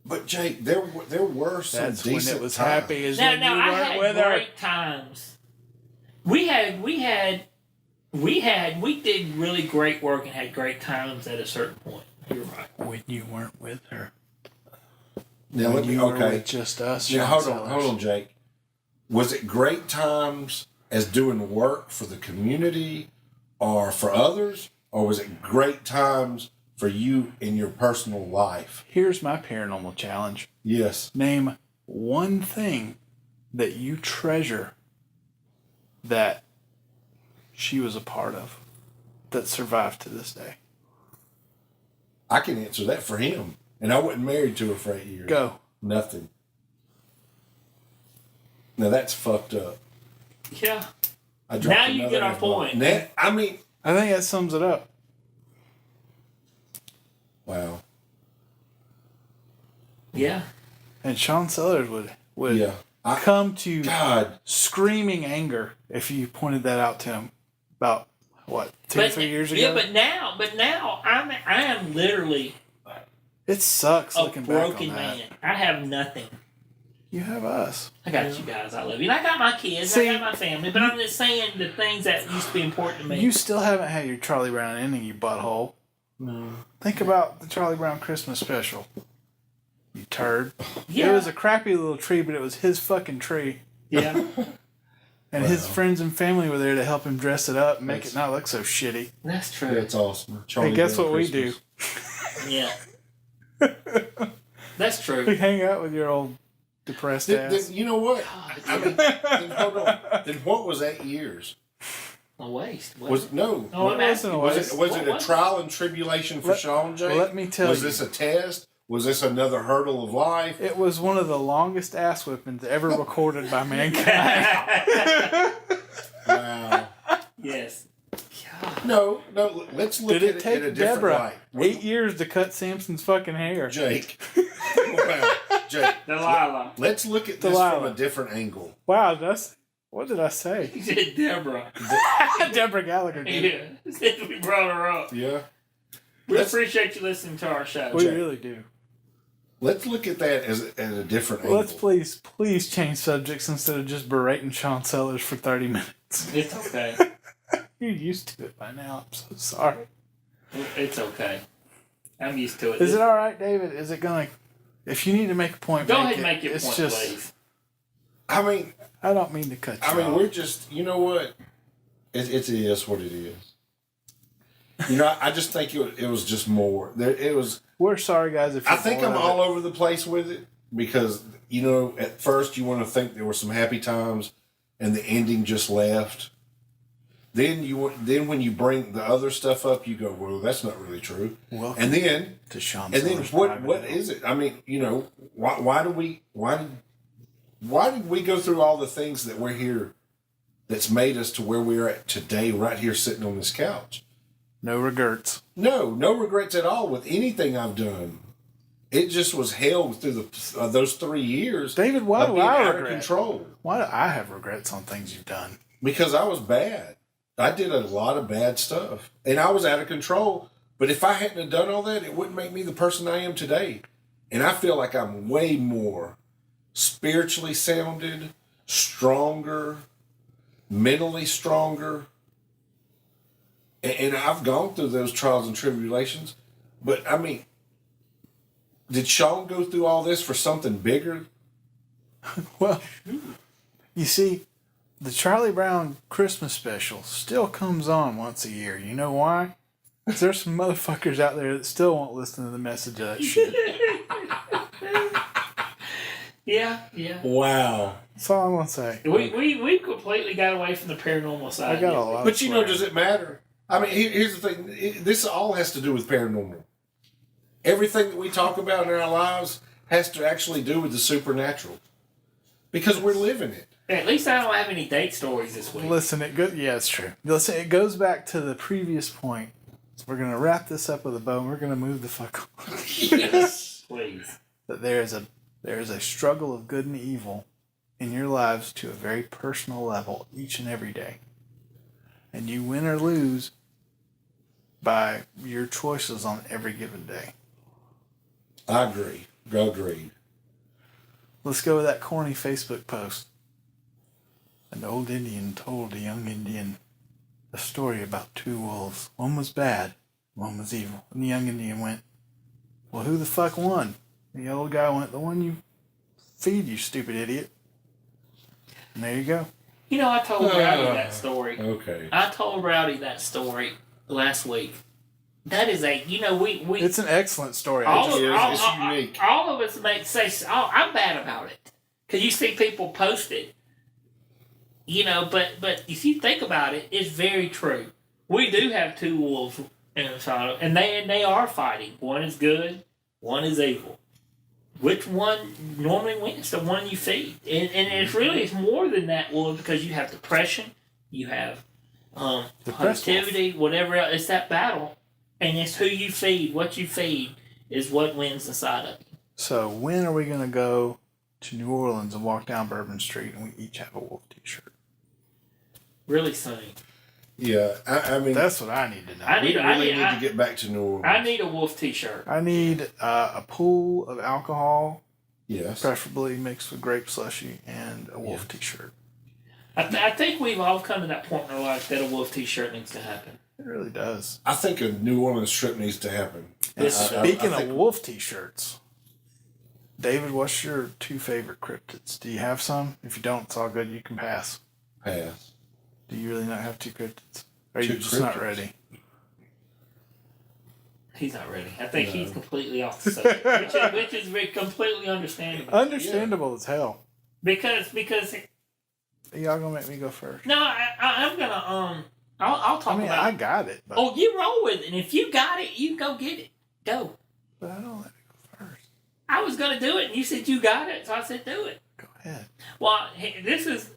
But Jake, there were some That's when decent it was times. happy. Is Now, when you I weren't had with her. great times. We did really great work and had great times at a certain point. You're right. When you weren't with her. Now When let me. you were Okay. with just us. Now Sean hold Sellers. on, Jake. Was it great times as doing work for the community or for others, or was it great times for you in your personal life? Here's my paranormal challenge. Yes. Name one thing that you treasure that she was a part of that survived to this day. I can answer that for him. And I wasn't married to her for 8 years. Go. Nothing. Now that's fucked up. Yeah. I dropped Now you another get our F-bomb. point. I mean, I think that sums it up. wow. Yeah. And Sean Sellers would Yeah. come to God. screaming anger if you pointed that out to him about, what, 2 or 3 years ago? Yeah, but now I am literally It sucks a looking back on broken that. man. I have nothing. You have us. I got you guys. I love you. And I got my kids. See, I got my family. But I'm just saying the things that used to be important to me. You still haven't had your Charlie Brown ending, you butthole. No. Think about the Charlie Brown Christmas special. You turd. Yeah. It was a crappy little tree, but it was his fucking tree. Yeah. And his friends and family were there to help him dress it up and make it not look so shitty. That's true. That's awesome. Hey, guess Brown what we Christmas. do? Yeah. That's true. We hang out with your old depressed ass. Then, you know what? I mean, then hold on. Then what was 8 years? A waste. Was no? Oh, I'm asking. a Was waste. it was What it a was it? trial and tribulation for Sean J? Let me tell was you. this a test? Was this another hurdle of life? It was one of the longest ass whippings ever recorded by mankind. Wow. Yes. God. No. Let's look Did at it it take in a different Deborah light. 8 years to cut Samson's fucking hair? Jake, Wow, Jay, Delilah. let's look at this Delilah. from a different angle. Wow, what did I say? He said Deborah. Deborah Gallagher did. Yeah. Since we brought her up. Yeah. We appreciate you listening to our show. We really do. Let's look at that as a different angle. Let's please change subjects instead of just berating Sean Sellers for 30 minutes. It's okay. You're used to it by now. I'm so sorry. It's okay. I'm used to it. Is it all right, David? Is it going to... If you need to make a point, Go ahead and make your it's point, just, please. I mean, I don't mean to cut you I mean, off. we're just, you know what? It is what it is. You know, I just think it was just more. It was. We're sorry, guys. If I you're think bored I'm of all it. over the place with it because, you know, at first you want to think there were some happy times and the ending just left. Then when you bring the other stuff up, you go, well, that's not really true. Welcome And then to Sean and then Sellers' what private is it? I mean, you know, why did we go through all the things that we're here that's made us to where we're at today, right here sitting on this couch? No regrets. No regrets at all with anything I've done. It just was hell through those 3 years. David, why of do being I out of regret? control? Why do I have regrets on things you've done? Because I was bad. I did a lot of bad stuff, and I was out of control. But if I hadn't have done all that, it wouldn't make me the person I am today. And I feel like I'm way more spiritually sounded, stronger, mentally stronger. And I've gone through those trials and tribulations. But, I mean, did Sean go through all this for something bigger? Well, you see, the Charlie Brown Christmas special still comes on once a year. You know why? 'Cause there's some motherfuckers out there that still won't listen to the message of that shit. Yeah. Wow. That's all I'm going to say. We completely got away from the paranormal side. I got a lot But of you know, swearing. does it matter? I mean, here's the thing. This all has to do with paranormal. Everything that we talk about in our lives has to actually do with the supernatural. Because we're living it. At least I don't have any date stories this week. Listen, yeah, it's true. Listen, it goes back to the previous point. So we're going to wrap this up with a bow, and we're going to move the fuck on. Yes, please. That there is a struggle of good and evil in your lives to a very personal level each and every day. And you win or lose by your choices on every given day. I agree. Agreed. Let's go with that corny Facebook post. An old Indian told a young Indian a story about two wolves. One was bad, one was evil. And the young Indian went, well, who the fuck won? The old guy went, the one you feed, you stupid idiot. And there you go. You know, I told Rowdy that story. Okay. I told Rowdy that story last week. That is we It's an excellent story. It's unique. All of us say, I'm bad about it. Because you see people post it. You know, but if you think about it, it's very true. We do have two wolves in the shadow, and they are fighting. One is good, one is evil. Which one normally wins? The one you feed. And it's more than that, wolf, because you have depression, you have positivity, whatever else. It's that battle. And it's who you feed. What you feed is what wins inside of you. So when are we going to go to New Orleans and walk down Bourbon Street and we each have a wolf t-shirt? Really soon. Yeah, I mean, That's what I need to know. we really need to get back to New Orleans. I need a wolf t-shirt. I need a pool of alcohol, Yes. preferably mixed with grape slushy, and a wolf t-shirt. I think we've all come to that point in our life that a wolf t-shirt needs to happen. It really does. I think a New Orleans trip needs to happen. And speaking I of think- wolf t-shirts, David, what's your two favorite cryptids? Do you have some? If you don't, it's all good. You can pass. Pass. Do you really not have two cryptids? Or are you Two just not cryptids? ready? He's not ready. I think he's completely off the subject, which is very completely understandable. Understandable as hell. Because Y'all gonna make me go first? no, I'm gonna I'll talk I mean, about. I got it, but, Oh, you roll with it, and if you got it, you go get it. Go. but I don't let it go first. I was gonna do it, and you said you got it, so I said do it. Go ahead. Well, this is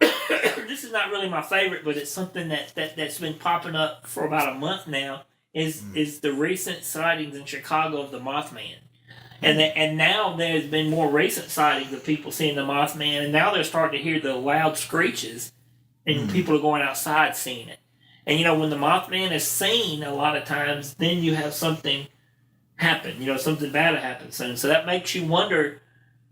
this is not really my favorite, but it's something that's been popping up for about a month now. Is the recent sightings in Chicago of the Mothman, And now there's been more recent sightings of people seeing the Mothman, and now they're starting to hear the loud screeches, and people are going outside seeing it. And when the Mothman is seen, a lot of times, then you have something happen. Something bad happen soon. So that makes you wonder.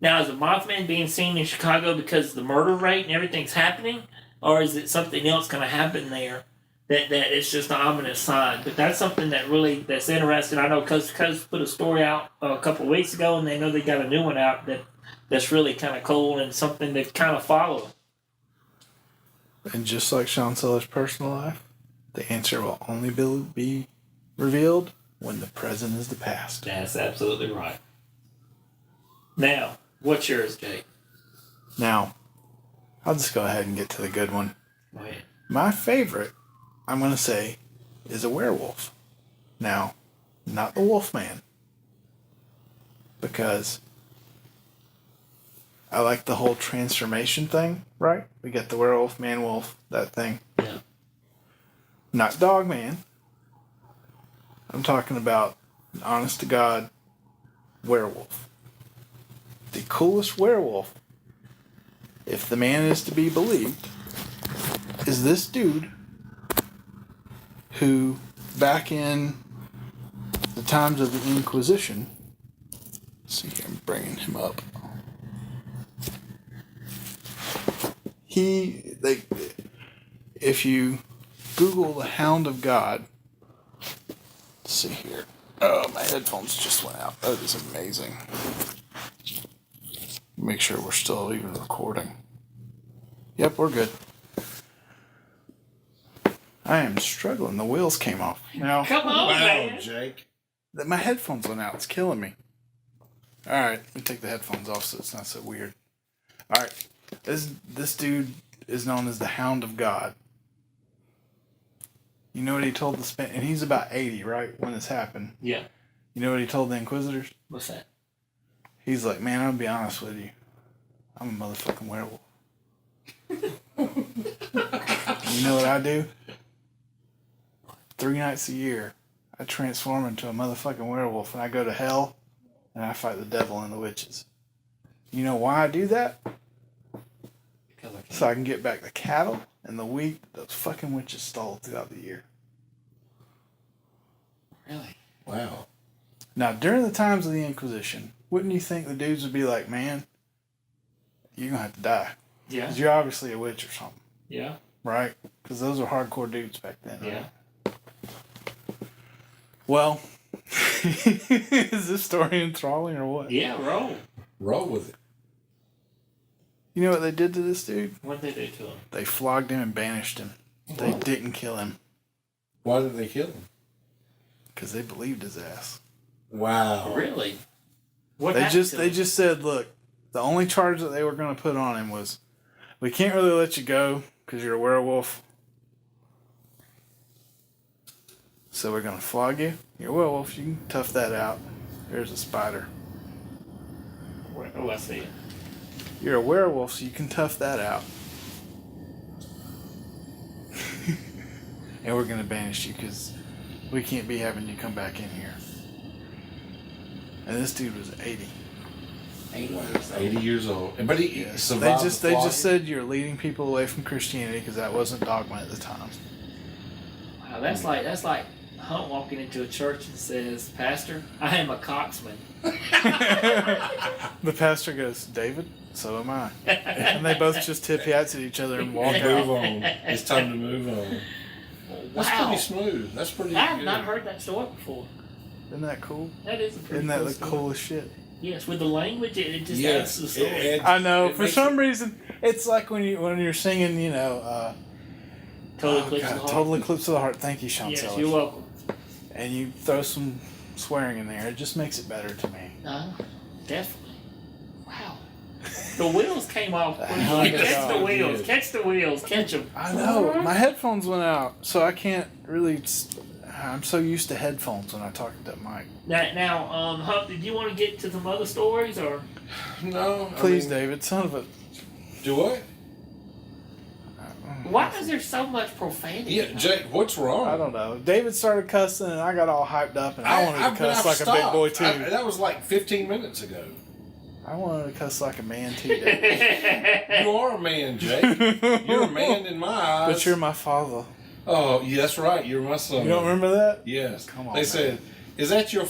Now, is the Mothman being seen in Chicago because the murder rate and everything's happening, or is it something else going to happen there? That it's just an ominous sign. But that's something that's interesting. I know Coast to Coast put a story out a couple of weeks ago, and they know they got a new one out that's really kind of cool and something to kind of follow. And just like Sean Seller's personal life, the answer will only be revealed when the present is the past. That's absolutely right. Now, what's yours, Jake? Now, I'll just go ahead and get to the good one. Go ahead. My favorite, I'm going to say, is a werewolf. Now, not the Wolfman. Because I like the whole transformation thing, right? We got the werewolf, man-wolf, that thing. Yeah. Not Dogman. I'm talking about an honest-to-God werewolf. The coolest werewolf, if the man is to be believed, is this dude who, back in the times of the Inquisition, let's see here, I'm bringing him up. If you Google the Hound of God, let's see here. Oh, my headphones just went out. That is amazing. Make sure we're still even recording. Yep, we're good. I am struggling. The wheels came off. Now, Come on, man. Jake. my headphones went out. It's killing me. All right, let me take the headphones off so it's not so weird. All right, this dude is known as the Hound of God. You know what he told the and he's about 80, right, when this happened. Yeah. You know what he told the Inquisitors? What's that? He's like, man, I'll be honest with you. I'm a motherfucking werewolf. You know what I do? 3 nights a year, I transform into a motherfucking werewolf and I go to hell and I fight the devil and the witches. You know why I do that? So I can get back the cattle and the wheat those fucking witches stole throughout the year. Really? Wow. Now, during the times of the Inquisition, wouldn't you think the dudes would be like, man, you're going to have to die? Yeah. Because you're obviously a witch or something. Yeah. Right? Because those were hardcore dudes back then. Yeah. Right? Well, is this story enthralling or what? Yeah, roll. Roll with it. You know what they did to this dude? What did they do to him? They flogged him and banished him. They didn't kill him. Why did they kill him? Because they believed his ass. Wow. Really? What They happened to him? just said, look, the only charge that they were going to put on him was, we can't really let you go because you're a werewolf. So we're going to flog you. You're a werewolf. You can tough that out. Here's a spider. Oh, I see it. You're a werewolf, so you can tough that out. And we're going to banish you because we can't be having you come back in here. And this dude was 80. 80 years old. But he They survived just the flogging? said you're leading people away from Christianity because that wasn't dogma at the time. Wow, that's like Hunt walking into a church and says, "Pastor, I am a coxman." The pastor goes, David, so am I. And they both just tip hats at each other and walk Move out. on. It's time to move on. That's Wow. pretty smooth. That's pretty I have good. not heard that story before. Isn't that cool? That is a pretty Isn't that cool the story. coolest shit? Yes, with the language, it just Yes. adds to the story. I know. It For makes some reason, it's like when you're singing, Total Eclipse of the Heart. Total Eclipse of the Heart. Thank you, Sean Yes, Sellers. you're welcome. And you throw some swearing in there. It just makes it better to me. Definitely. Wow. The wheels came off. Hell yeah. Catch the wheels. Did. Catch the wheels. Catch them. I know. My headphones went out, so I can't really. I'm so used to headphones when I talk to that mic. Now, Huff, did you want to get to some other stories or? No. Please, David, son of a. Do what? Why is there so much profanity? Yeah, Jake, what's wrong? I don't know. David started cussing, and I got all hyped up, and I wanted to cuss like a big boy too. That was like 15 minutes ago. I wanted to cuss like a man too, David. You are a man, Jake. You're a man in my eyes. But you're my father. Oh, yeah, that's right. You're my son. You don't remember that? Yes. Come on. They man. said, "Is that your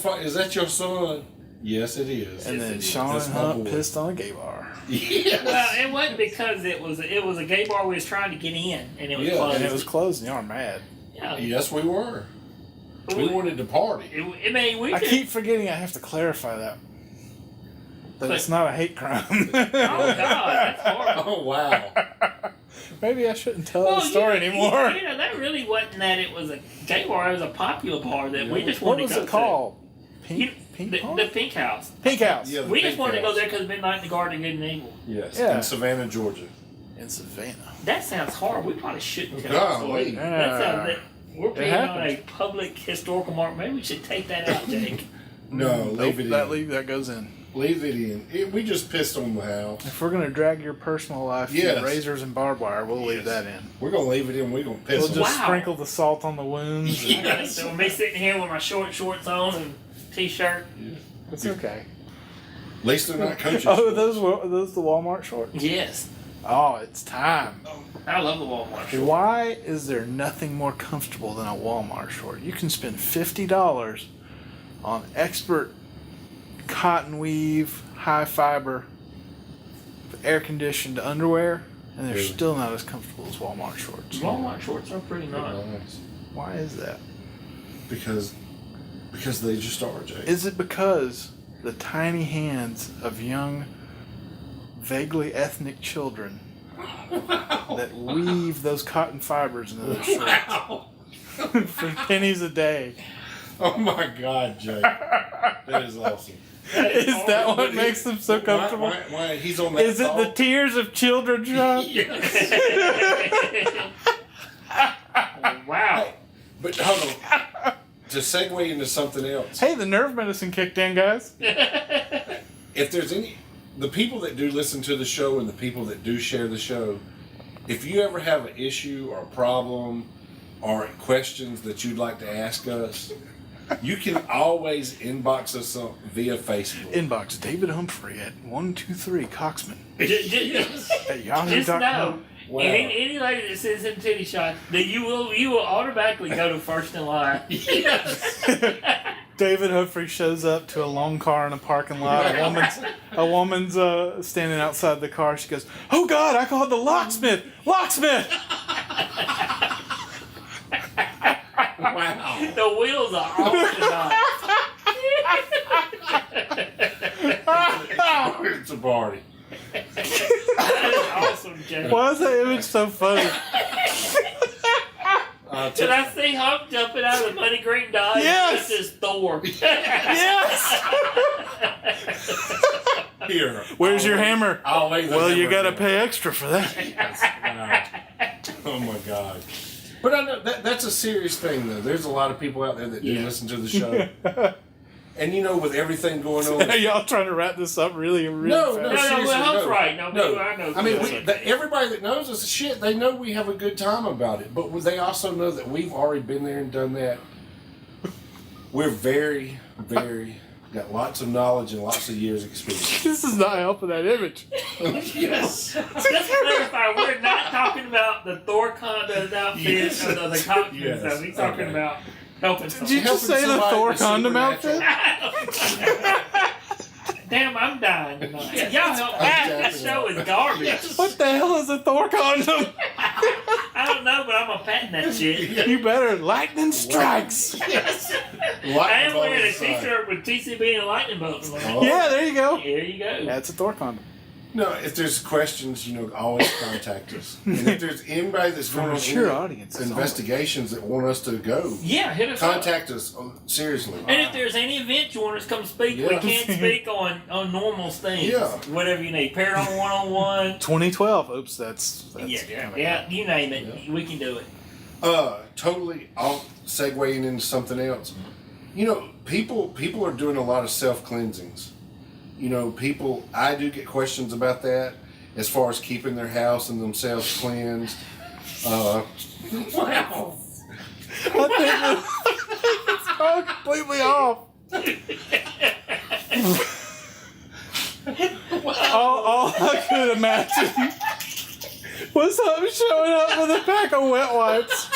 son?" Yes, it is. And then Yes, Sean that's and my Hunt boy. pissed on a gay bar. Yes. Well, it wasn't because it was a gay bar we was trying to get in, and it was Yeah, closed. And it was closed, and y'all are mad. Yeah. Yes, we were. We wanted to party. I mean, we I could. keep forgetting I have to clarify that. That it's not a hate crime. Oh God, that's horrible. Oh wow. Maybe I shouldn't tell the story anymore. You know, that really wasn't that it was a gay bar. It was a popular bar that we just What wanted was to go it called? to. You- Pink the, Pong? the Pink House. Pink House. Yeah, the We just Pink wanted to go House. there because Midnight in the Garden of Good and Evil. Yes. Yeah. In Savannah, Georgia. In Savannah. That sounds hard. We probably shouldn't tell the Golly. story. That sounds that we're being on happened. a public historical mark. Maybe we should take that out, Jake. No, leave it in. That goes in. Leave it in. We just pissed on the house. If we're gonna drag your personal life Yes. through razors and barbed wire, we'll leave Yes. that in. We're gonna leave it in. We're gonna piss We'll on just Wow. sprinkle the salt on the wounds. and- Yes. So me sitting here with my shorts on and t-shirt. It's okay. At least they're not coaches. Oh, are those the Walmart shorts? Yes, Oh, it's time. I love the Walmart shorts. Why is there nothing more comfortable than a Walmart short? You can spend $50 on expert cotton weave, high fiber, air conditioned underwear, and they're Really? still not as comfortable as Walmart shorts. Walmart shorts are pretty nice. Why is that? Because they just are, Jake. Is it because the tiny hands of young, vaguely ethnic children that weave those cotton fibers into those shorts Wow. for pennies a day? Oh my God, Jake. That is awesome. Is that what makes them so comfortable? Why he's on that Is it the salt? tears of children, Sean? Wow. But hold on. To segue into something else. Hey, the nerve medicine kicked in, guys. If there's the people that do listen to the show and the people that do share the show, if you ever have an issue or a problem or questions that you'd like to ask us, you can always inbox us via Facebook. Inbox David Humphrey at 123 Coxman at Just yahoo.com. know, Wow. any lady that sends him titty shots, that you will automatically go to first in line. David Humphrey shows up to a long car in a parking lot. A woman's standing outside the car. She goes, "Oh God, I called the locksmith! Locksmith!" Wow. The wheels are off tonight. It's a party. That is awesome, Jay. Why is that image so funny? Did I see Hump jumping out of the money green dog? Yes. This is Thor. Yes. Here. Where's your hammer? I'll lay the Well, you hammer gotta down. pay extra for that. Wow. Oh my God. But I know that's a serious thing, though. There's a lot of people out there that do listen to the show. And you know, with everything going on. Are y'all trying to wrap this up really No, fast? no, No, seriously, well, Hump's no. right. No, No. I know. I mean, Yes. everybody that knows us, shit, they know we have a good time about it. But they also know that we've already been there and done that. We're very, very, got lots of knowledge and lots of years experience. This is not helping that image. Yes. Just to clarify, we're not talking about the Thor condom outfit Yes. or the costume Yes. stuff. We're talking Okay. about helping Did you someone. just say the somebody Thor with condom supernatural- outfit? Damn, I'm dying tonight. Yes. Y'all help me. This show is garbage. What the hell is a Thor condom? I don't know, but I'm going to patent that shit. You better lightning strikes. I am Lightning bolt wearing a aside. t-shirt with TCB and a lightning bolt. Oh. Yeah, there you go. There you go. That's a Thor condom. No, if there's questions, always contact us. And if there's anybody that's For going mature to audiences. investigations that want us to go, Yeah, hit us up. contact us. Seriously. And if there's any event you want us to come speak, we Yeah. can't speak on normal things. Yeah. Whatever you need. Paranormal 101. 2012. Oops, that's Yeah, you name it. We can do it. Totally off segueing into something else. People are doing a lot of self-cleansings. I do get questions about that as far as keeping their house and themselves cleansed. Wow. I think it's gone completely off. All I could imagine was him showing up with a pack of wet wipes.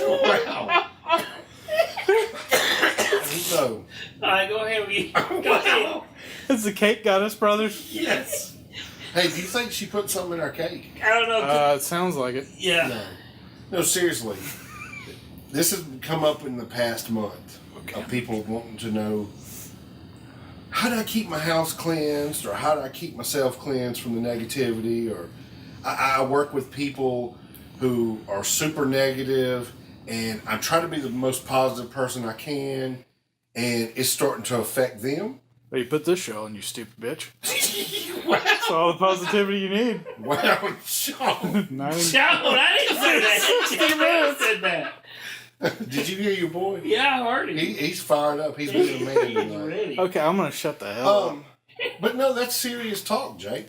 Wow. So, All right, go ahead. Go ahead. Has the cake got us, brothers? Yes. hey, do you think she put something in our cake? I don't know. It sounds like it. Yeah. No, seriously. This has come up in the past month of people wanting to know, how do I keep my house cleansed, or how do I keep myself cleansed from the negativity? Or I work with people who are super negative, and I try to be the most positive person I can, and it's starting to affect them. Well, you put this show on, you stupid bitch. Wow. That's all the positivity you need. Wow, Sean. 90 Sean, I didn't say that. Sean said that. Did you hear your boy? Yeah, I heard it. He's fired up. He's being a man He's tonight. ready. Okay, I'm gonna shut the hell up. But no, that's serious talk, Jake.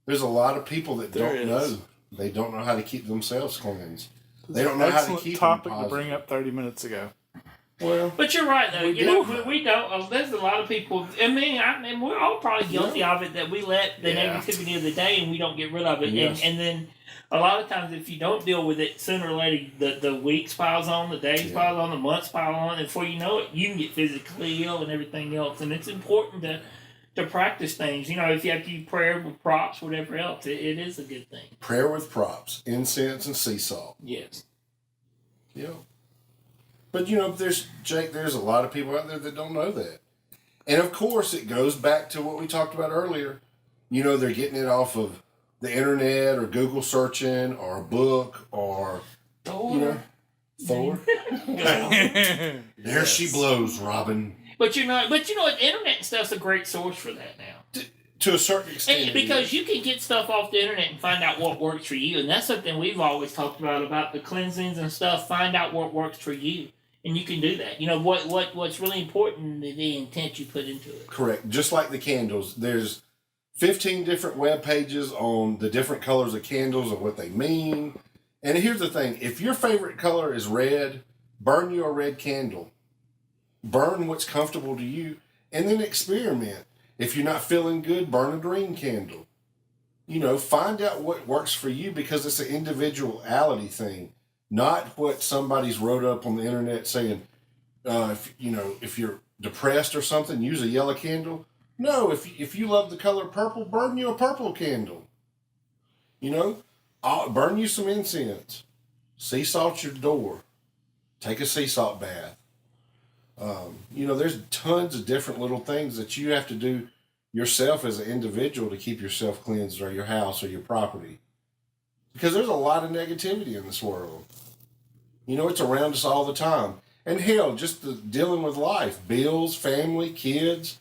There's a lot of people that There don't is. know. They don't know how to keep themselves cleansed. They don't know how to Excellent keep topic them to positive. bring up 30 minutes ago. Well, But you're right, though. We You know, do. we don't. There's a lot of people. I mean, we're all probably guilty of it, that we let the Yeah. negativity of the day and we don't get rid of it. Yes. And then a lot of times, if you don't deal with it, sooner or later, the weeks piles on, the days pile on, the months pile on, and before you know it, you can get physically ill and everything else. And it's important to practice things. You know, if you have to use prayer with props, whatever else, it is a good thing. prayer with props, incense, and sea salt. Yes. Yeah. But there's a lot of people out there that don't know that. And of course, it goes back to what we talked about earlier. You know, they're getting it off of the internet or Google searching or a book or, Thor. Thor. There she blows, Robin. But you know what? The internet and stuff's a great source for that now. To a certain extent. And because you can get stuff off the internet and find out what works for you, and that's something we've always talked about the cleansings and stuff. Find out what works for you, and you can do that. You know what's really important is the intent you put into it. Correct. Just like the candles, there's 15 different web pages on the different colors of candles and what they mean. And here's the thing: if your favorite color is red, burn you a red candle. Burn what's comfortable to you, and then experiment. If you're not feeling good, burn a green candle. You know, find out what works for you, because it's an individuality thing, not what somebody's wrote up on the internet saying, if you're depressed or something, use a yellow candle. No, if you love the color purple, burn you a purple candle. You know, burn you some incense. Sea salt your door. Take a sea salt bath. There's tons of different little things that you have to do yourself as an individual to keep yourself cleansed, or your house or your property. Because there's a lot of negativity in this world. You know, it's around us all the time. And hell, just dealing with life. Bills, family, kids,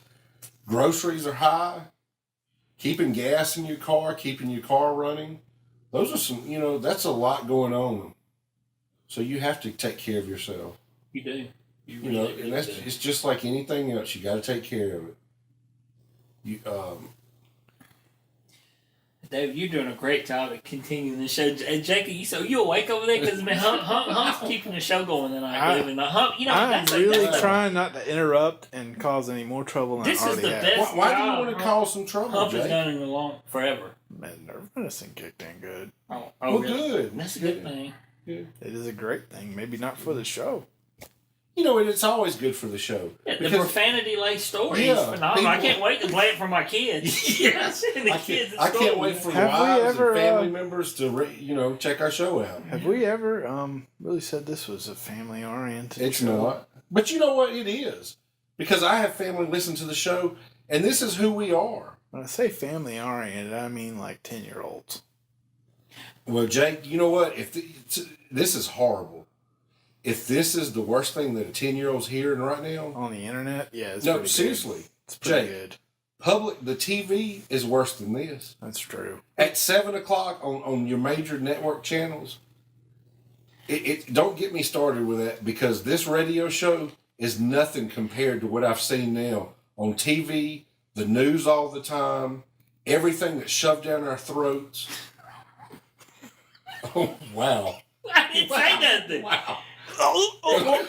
groceries are high. Keeping gas in your car, keeping your car running. Those are some, that's a lot going on. So you have to take care of yourself. You do. And it's just like anything else. You got to take care of it. Dave, you're doing a great job at continuing the show. And Jacob, you awake over there? Because Hump's keeping the show going tonight. I'm That's really trying not to interrupt and cause any more trouble than This I is already the have. best. Why do you want to cause some trouble, Hump has Jay? done it forever. Man, nerve medicine kicked in good. Oh, Well, really? good. That's a good thing. It is a great thing. Maybe not for the show. You know, it's always good for the show. Yeah, the Because- profanity-laced story Yeah, is phenomenal. I people- can't wait to play it for my kids. Yes, and the kids at I can't school. wait for Have we wives ever, and family members to check our show out. Have we ever really said this was a family-oriented It's show? not. But you know what? It is. Because I have family listen to the show, and this is who we are. When I say family-oriented, I mean like 10-year-olds. Well, Jake, you know what? This is horrible. If this is the worst thing that a 10-year-old's hearing right now, On the internet? Yeah, it's no, pretty seriously, good. It's pretty Jake, good. the TV is worse than this. That's true. At 7 o'clock on your major network channels, don't get me started with that, because this radio show is nothing compared to what I've seen now on TV, the news all the time. everything that's shoved down our throats. Oh, wow. I didn't say nothing. Wow. I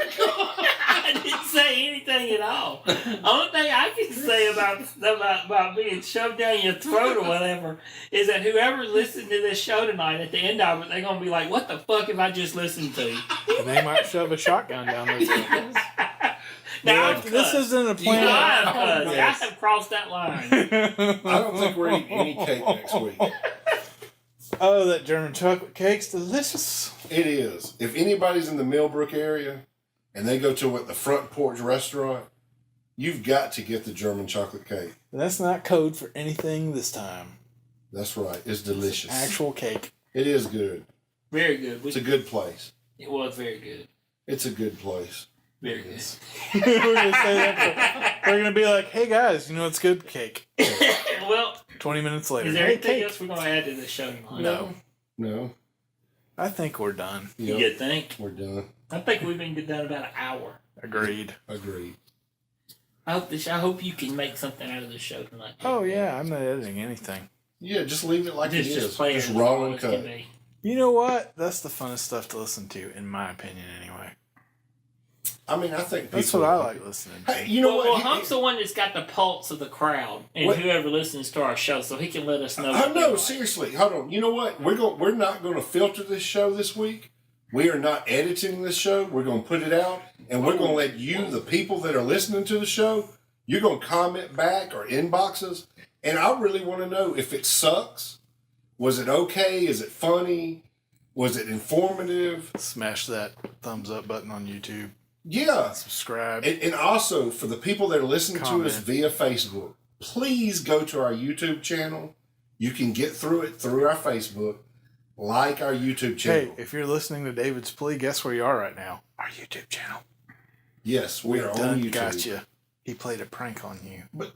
didn't say anything at all. Only thing I can say about being shoved down your throat or whatever is that whoever listened to this show tonight, at the end of it, they're gonna be like, "What the fuck have I just listened to?" And they might shove a shotgun down their throat. Now Like, this isn't a plan. I have crossed that line. I don't think we're eating any cake next week. Oh, that German chocolate cake's delicious. It is. If anybody's in the Millbrook area and they go to the Front Porch Restaurant, you've got to get the German chocolate cake. That's not code for anything this time. That's right. It's delicious. It's actual cake. It is good. Very good. It's a good place. It was very good. It's a good place. Very good. We're gonna say that. We're gonna be like, "Hey guys, you know it's good cake." Well, 20 minutes later. is there "Hey, anything cake." else we're gonna add to the show tonight? No. I think we're done. Yep. You think? We're done. I think we've been done about an hour. Agreed. Agreed. I hope you can make something out of this show tonight. Oh yeah, I'm not editing anything. Yeah, just leave it like it is. play Just it roll as and it can cut. be. You know what? That's the funnest stuff to listen to, in my opinion, anyway. I mean, I think people... That's what I like listening to. Hey, you know Well, what? Hump's the one that's got the pulse of the crowd and What? whoever listens to our show, so he can let us know. Oh, what they no, like. seriously. Hold on. You know what? We're not going to filter this show this week. We are not editing this show. We're going to put it out, and we're going to let you, the people that are listening to the show, you're going to comment back or inbox us. And I really want to know if it sucks. Was it okay? Is it funny? Was it informative? Smash that thumbs up button on YouTube. Yeah. Subscribe. And also, for the people that are listening to us Comment. via Facebook, please go to our YouTube channel. You can get through it through our Facebook. Like our YouTube channel. Hey, if you're listening to David's plea, guess where you are right now? Our YouTube channel. Yes, we are on YouTube. Gotcha. He played a prank on you.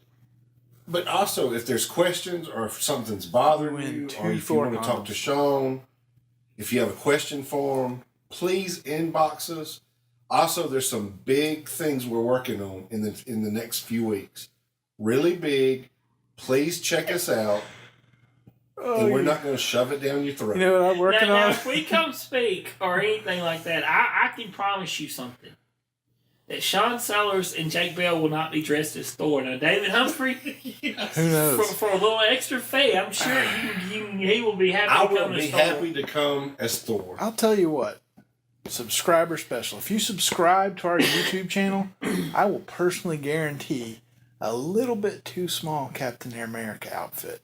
But also, if there's questions or if something's bothering you, or if you want to talk to Sean, if you have a question for him, please inbox us. Also, there's some big things we're working on in the next few weeks. Really big. Please check us out. And we're not going to shove it down your throat. You know what I'm working now, on? if we come speak or anything like that, I can promise you something. That Sean Sellers and Jake Bell will not be dressed as Thor. Now, David Humphrey, Who knows? for a little extra fee, I'm sure he will be happy I to come will be as Thor. happy to come as Thor. I'll tell you what. Subscriber special. If you subscribe to our YouTube channel, I will personally guarantee a little bit too small Captain America outfit.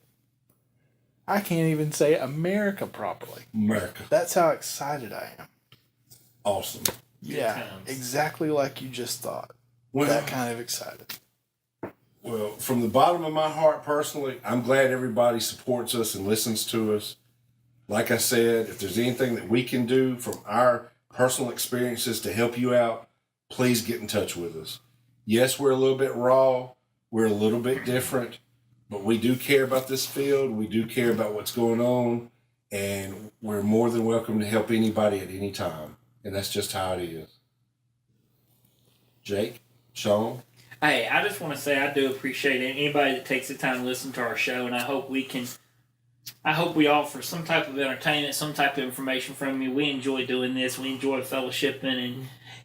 I can't even say America properly. America. That's how excited I am. Awesome. Yeah, times. exactly like you just thought. Well, That kind of excited. Well, from the bottom of my heart, personally, I'm glad everybody supports us and listens to us. Like I said, if there's anything that we can do from our personal experiences to help you out, please get in touch with us. Yes, we're a little bit raw. We're a little bit different. But we do care about this field. We do care about what's going on. And we're more than welcome to help anybody at any time. And that's just how it is. Jake? Sean? Hey, I just want to say I do appreciate anybody that takes the time to listen to our show, and I hope we offer some type of entertainment, some type of information from you. We enjoy doing this. We enjoy fellowshipping,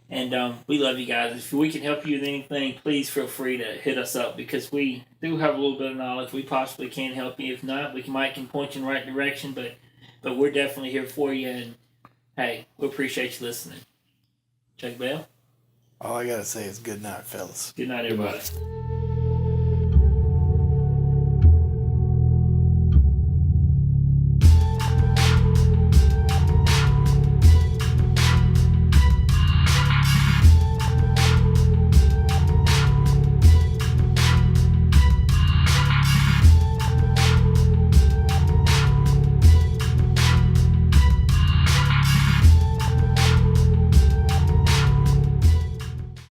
and we love you guys. If we can help you with anything, please feel free to hit us up, because we do have a little bit of knowledge. We possibly can help you. If not, we might can point you in the right direction, but we're definitely here for you, and hey, we appreciate you listening. Chuck Bell? All I gotta say is good night, fellas. Good night, everybody.